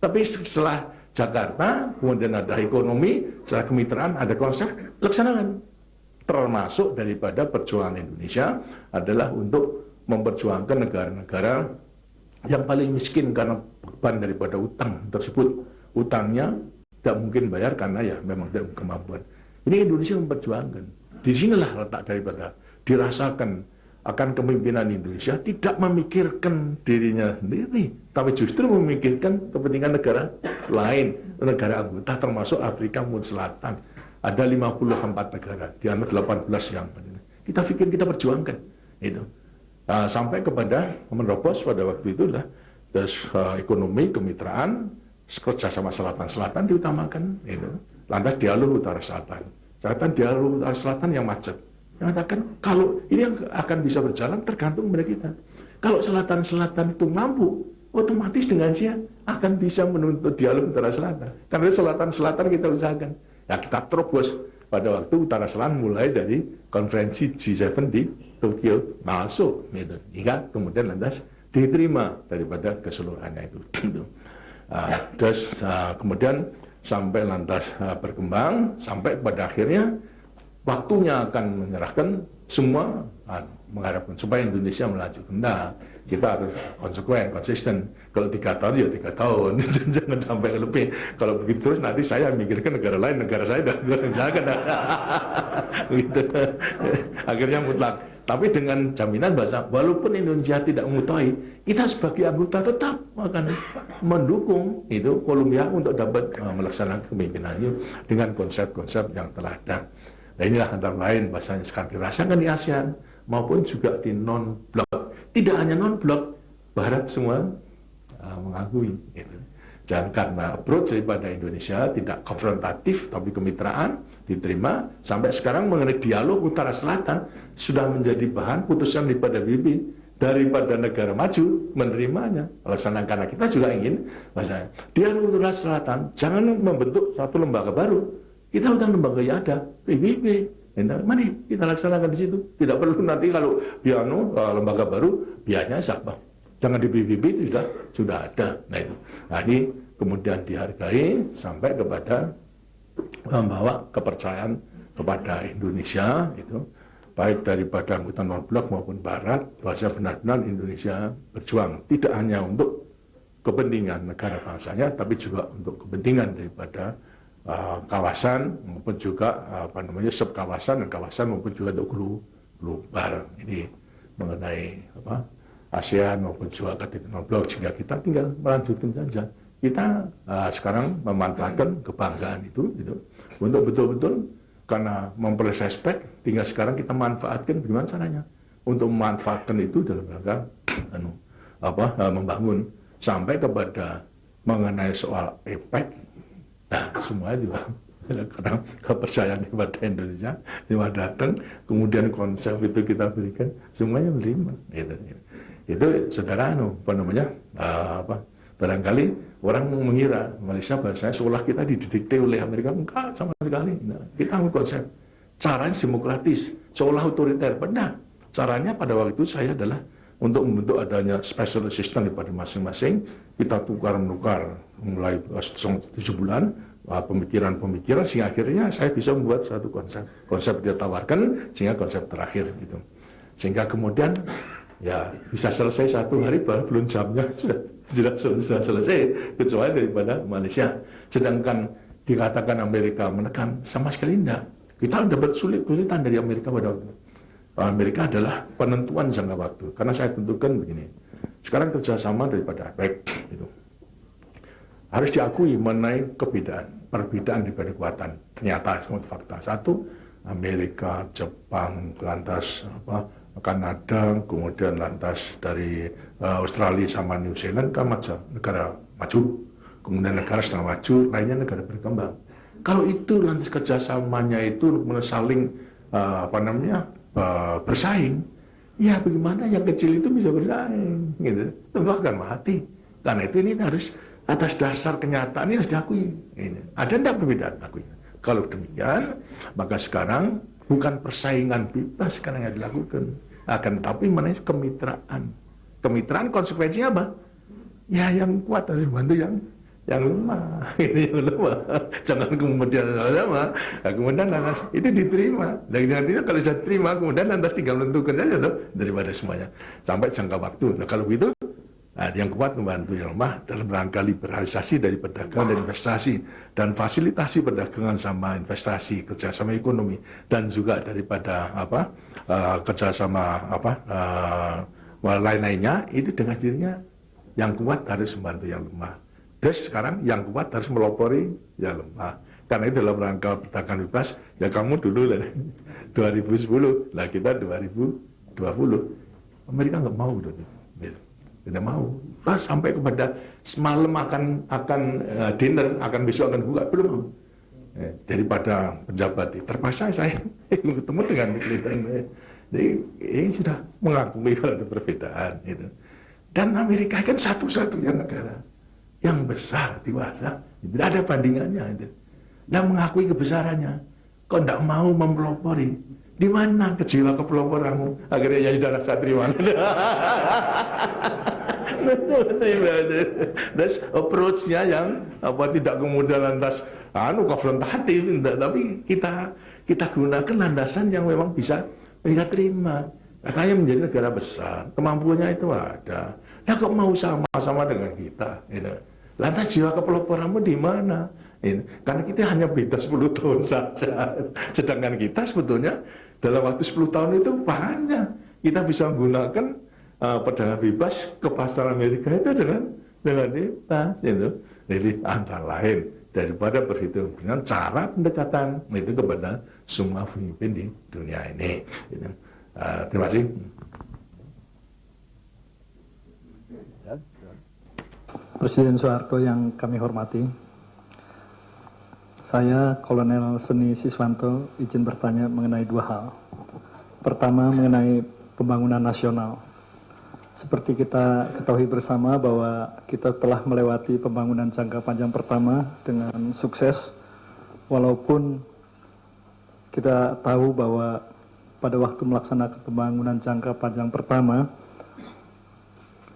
Tapi setelah Jakarta, kemudian ada ekonomi, setelah kemitraan, ada konsep, laksanakan. Termasuk daripada perjuangan Indonesia adalah untuk memperjuangkan negara-negara yang paling miskin karena beban daripada utang tersebut. Utangnya tidak mungkin bayar karena ya memang tidak kemampuan. Ini Indonesia memperjuangkan. Di sinilah letak daripada dirasakan akan kepemimpinan Indonesia tidak memikirkan dirinya sendiri, tapi justru memikirkan kepentingan negara lain, negara anggota termasuk Afrika Selatan. Ada 54 negara, di antara 18 yang kita pikir kita perjuangkan. Itu. Nah, sampai kepada menerobos pada waktu itulah terus ekonomi, kemitraan, kerjasama selatan-selatan diutamakan. Itu. Lantas dialog utara-selatan. Selatan dialog utara-selatan yang macet. Mengatakan kalau ini akan bisa berjalan tergantung pada kita. Kalau selatan-selatan itu mampu, otomatis dengan siap akan bisa menuntut dialog utara-selatan. Karena selatan-selatan kita usahakan. Ya kita terobos pada waktu utara selatan mulai dari konferensi G7 di Tokyo masuk, gitu. Hingga kemudian lantas diterima daripada keseluruhannya itu. Terus kemudian sampai lantas berkembang sampai pada akhirnya waktunya akan menyerahkan semua mengharapkan supaya Indonesia melaju. Nah, kita harus konsekuen, konsisten. Kalau 3 tahun ya 3 tahun, jangan sampai lebih. Kalau begitu terus nanti saya mikirkan negara lain, negara saya dan jangan. Gitu. Akhirnya mutlak. Tapi dengan jaminan bahasa, walaupun Indonesia tidak mengetahui, kita sebagai anggota tetap akan mendukung itu Columbia untuk dapat melaksanakan kepemimpinannya dengan konsep-konsep yang telah ada. Nah, inilah antara lain bahasanya sekarang dirasakan di ASEAN maupun juga di non-blok. Tidak hanya non-blok, Barat semua mengakui. Gitu. Dan karena approach daripada Indonesia tidak konfrontatif tapi kemitraan diterima, sampai sekarang mengenai dialog utara-selatan sudah menjadi bahan putusan daripada PBB, daripada negara maju menerimanya. Laksanakan karena kita juga ingin bahasanya dialog utara-selatan jangan membentuk satu lembaga baru. Kita udah lembaga yang ada, PBB. Mari kita laksanakan di situ. Tidak perlu nanti kalau lembaga baru, biayanya siapa? Jangan di PBB itu sudah ada. Nah itu. Nah ini kemudian dihargai sampai kepada membawa kepercayaan kepada Indonesia itu baik daripada anggota non-blok maupun Barat, bahwa benar-benar Indonesia berjuang tidak hanya untuk kepentingan negara bangsanya, tapi juga untuk kepentingan daripada kawasan maupun juga subkawasan dan kawasan maupun juga untuk global. Ini mengenai ASEAN maupun juga KTT non-blok, sehingga kita tinggal melanjutkan saja. Kita sekarang memanfaatkan kebanggaan itu gitu, untuk betul-betul karena memperoleh respect, tinggal sekarang kita manfaatkan bagaimana caranya untuk memanfaatkan itu dalam rangka membangun sampai kepada mengenai soal efek. Nah, semuanya juga karena kepercayaan kepada Indonesia, cuma datang, kemudian konsep itu kita berikan, semuanya menerima. Itu saudara, barangkali orang mengira Malaysia bahasanya seolah kita didikte oleh Amerika, enggak sama sekali. Nah, kita ambil konsep, caranya demokratis, seolah otoriter. Benar, caranya pada waktu itu saya adalah untuk membentuk adanya special assistant daripada masing-masing, kita tukar-menukar mulai 7 bulan, pemikiran-pemikiran, sehingga akhirnya saya bisa membuat suatu konsep dia tawarkan, sehingga konsep terakhir gitu. Sehingga kemudian ya bisa selesai 1 hari, belum jamnya sudah selesai, kecuali daripada Malaysia. Sedangkan dikatakan Amerika menekan, sama sekali tidak. Kita dapat kesulitan dari Amerika pada waktu itu. Amerika adalah penentuan jangka waktu, karena saya tentukan begini. Sekarang kerjasama daripada APEC itu harus diakui mengenai perbedaan daripada kekuatan. Ternyata semua fakta. Satu, Amerika, Jepang, lantas Kanada, kemudian lantas dari Australia sama New Zealand kan negara maju, kemudian negara setengah maju, lainnya negara berkembang. Kalau itu lantas kerjasamanya itu saling bersaing, ya bagaimana yang kecil itu bisa bersaing, gitu. Tentu akan mati. Karena itu ini harus atas dasar kenyataan ini harus diakui. Ini. Ada tidak perbedaan akui? Kalau demikian, maka sekarang bukan persaingan bebas sekarang yang dilakukan, akan tetapi mana kemitraan. Kemitraan konsekuensinya apa? Ya yang kuat harus bantu yang lemah, ini yang lemah. Jangan kemudian lemah, nah, kemudian lantas itu diterima. Dan jangan tidak kalau sudah diterima, kemudian lantas tinggal menentukan saja tuh daripada semuanya sampai jangka waktu. Nah kalau begitu, nah, yang kuat membantu yang lemah dalam rangka liberalisasi dari perdagangan dan investasi dan fasilitasi perdagangan sama investasi, kerjasama ekonomi dan juga daripada kerjasama lain-lainnya itu dengan dirinya yang kuat harus membantu yang lemah. Terus sekarang yang kuat harus melopori yang lemah. Karena itu dalam rangka perdagangan bebas, ya kamu dulu lah 2010, lah kita 2020. Amerika nggak mau gitu. Tidak mau. Pas sampai kepada semalam akan dinner, akan besok akan buka, belum mau. Daripada pejabat terpaksa saya ketemu dengan Clinton. Jadi ini sudah mengakui kalau ada perbedaan itu. Dan Amerika kan satu-satunya negara yang besar, dewasa, tidak ada bandingannya itu. Dan mengakui kebesarannya. Kau tidak mau mempelopori. Di mana kejiwa kepeloporanmu? Akhirnya ya sudah saya terima. That's approach-nya yang tidak kemudian lantas konfrontatif, tapi kita gunakan landasan yang memang bisa mereka terima. Katanya menjadi negara besar, kemampuannya itu ada. Nah kok mau sama-sama dengan kita? Gitu. Lantas jiwa kepeloporanmu di mana? Gitu. Karena kita hanya beda 10 tahun saja. Sedangkan kita sebetulnya dalam waktu 10 tahun itu banyak. Kita bisa menggunakan perdagangan bebas ke pasar Amerika itu dengan bebas. Gitu. Jadi antara lain daripada berhitung dengan cara pendekatan itu kepada semua pemimpin di dunia ini. Gitu. Terima kasih. Presiden Soeharto yang kami hormati, saya Kolonel Seni Siswanto izin bertanya mengenai dua hal. Pertama mengenai pembangunan nasional. Seperti kita ketahui bersama bahwa kita telah melewati pembangunan jangka panjang pertama dengan sukses, walaupun kita tahu bahwa pada waktu melaksanakan pembangunan jangka panjang pertama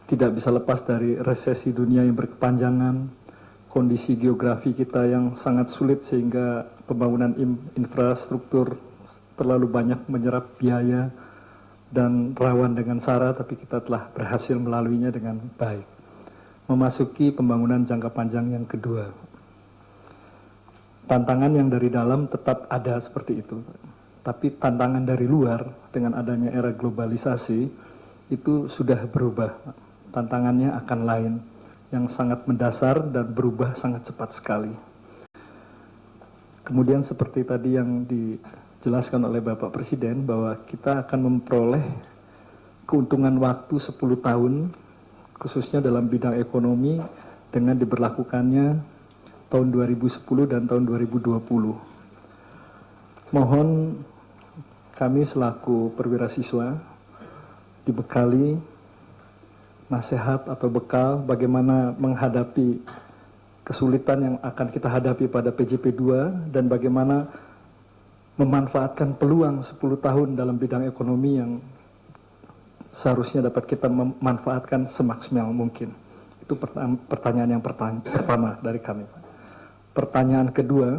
tidak bisa lepas dari resesi dunia yang berkepanjangan, kondisi geografi kita yang sangat sulit sehingga pembangunan infrastruktur terlalu banyak menyerap biaya dan rawan dengan SARA, tapi kita telah berhasil melaluinya dengan baik. Memasuki pembangunan jangka panjang yang kedua. Tantangan yang dari dalam tetap ada seperti itu. Tapi tantangan dari luar dengan adanya era globalisasi itu sudah berubah. Tantangannya akan lain yang sangat mendasar dan berubah sangat cepat sekali. Kemudian seperti tadi yang dijelaskan oleh Bapak Presiden bahwa kita akan memperoleh keuntungan waktu 10 tahun khususnya dalam bidang ekonomi dengan diberlakukannya tahun 2010 dan tahun 2020. Mohon kami selaku perwira siswa dibekali nasihat atau bekal bagaimana menghadapi kesulitan yang akan kita hadapi pada PJP 2 dan bagaimana memanfaatkan peluang 10 tahun dalam bidang ekonomi yang seharusnya dapat kita memanfaatkan semaksimal mungkin. Itu pertanyaan yang pertama dari kami. Pertanyaan kedua,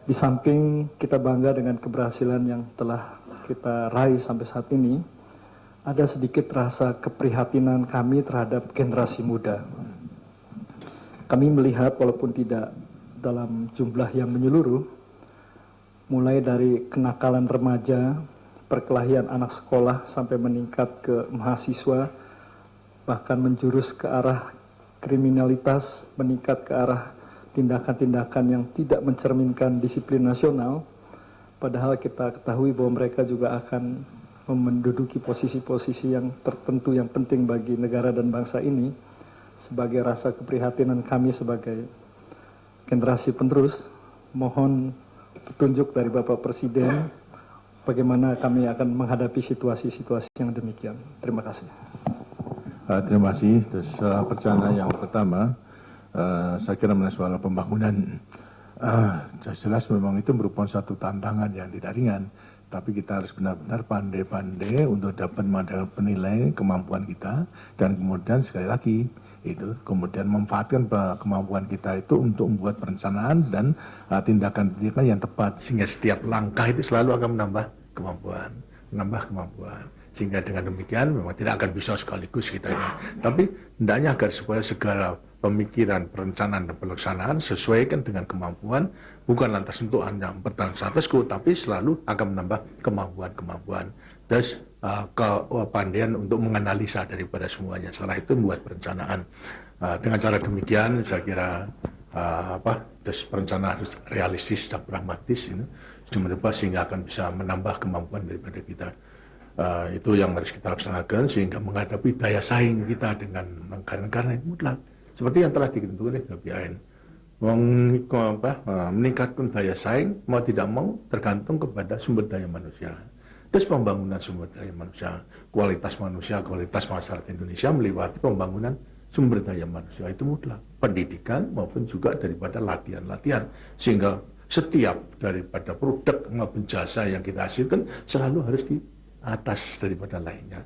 di samping kita bangga dengan keberhasilan yang telah kita raih sampai saat ini, ada sedikit rasa keprihatinan kami terhadap generasi muda. Kami melihat walaupun tidak dalam jumlah yang menyeluruh, mulai dari kenakalan remaja, perkelahian anak sekolah sampai meningkat ke mahasiswa, bahkan menjurus ke arah kriminalitas, meningkat ke arah tindakan-tindakan yang tidak mencerminkan disiplin nasional, padahal kita ketahui bahwa mereka juga akan menduduki posisi-posisi yang tertentu yang penting bagi negara dan bangsa ini. Sebagai rasa keprihatinan kami sebagai generasi penerus, mohon petunjuk dari Bapak Presiden bagaimana kami akan menghadapi situasi-situasi yang demikian. Terima kasih. Terima kasih. Terus pertanyaan yang pertama, saya kira mengenai soal pembangunan, jelas memang itu merupakan satu tantangan yang tidak ringan. Tapi kita harus benar-benar pandai-pandai untuk dapat menilai kemampuan kita, dan kemudian sekali lagi itu kemudian memanfaatkan kemampuan kita itu untuk membuat perencanaan dan tindakan-tindakan yang tepat, sehingga setiap langkah itu selalu akan menambah kemampuan, sehingga dengan demikian memang tidak akan bisa sekaligus kita ini, tapi hendaknya agar supaya segala pemikiran, perencanaan dan pelaksanaan sesuaikan dengan kemampuan, bukan lantas untuk hanya bertahan status quo, tapi selalu akan menambah kemampuan. Terus kepandaian untuk menganalisa daripada semuanya. Setelah itu membuat perencanaan. Dengan cara demikian, saya kira terus perencanaan harus realistis dan pragmatis, sehingga akan bisa menambah kemampuan daripada kita. Itu yang harus kita laksanakan sehingga menghadapi daya saing kita dengan negara-negara yang mutlak. Seperti yang telah ditentukan oleh GBIN. Meningkatkan daya saing, mau tidak mau tergantung kepada sumber daya manusia. Terus pembangunan sumber daya manusia, kualitas masyarakat Indonesia melewati pembangunan sumber daya manusia itu mutlak. Pendidikan maupun juga daripada latihan-latihan. Sehingga setiap daripada produk maupun jasa yang kita hasilkan selalu harus di atas daripada lainnya.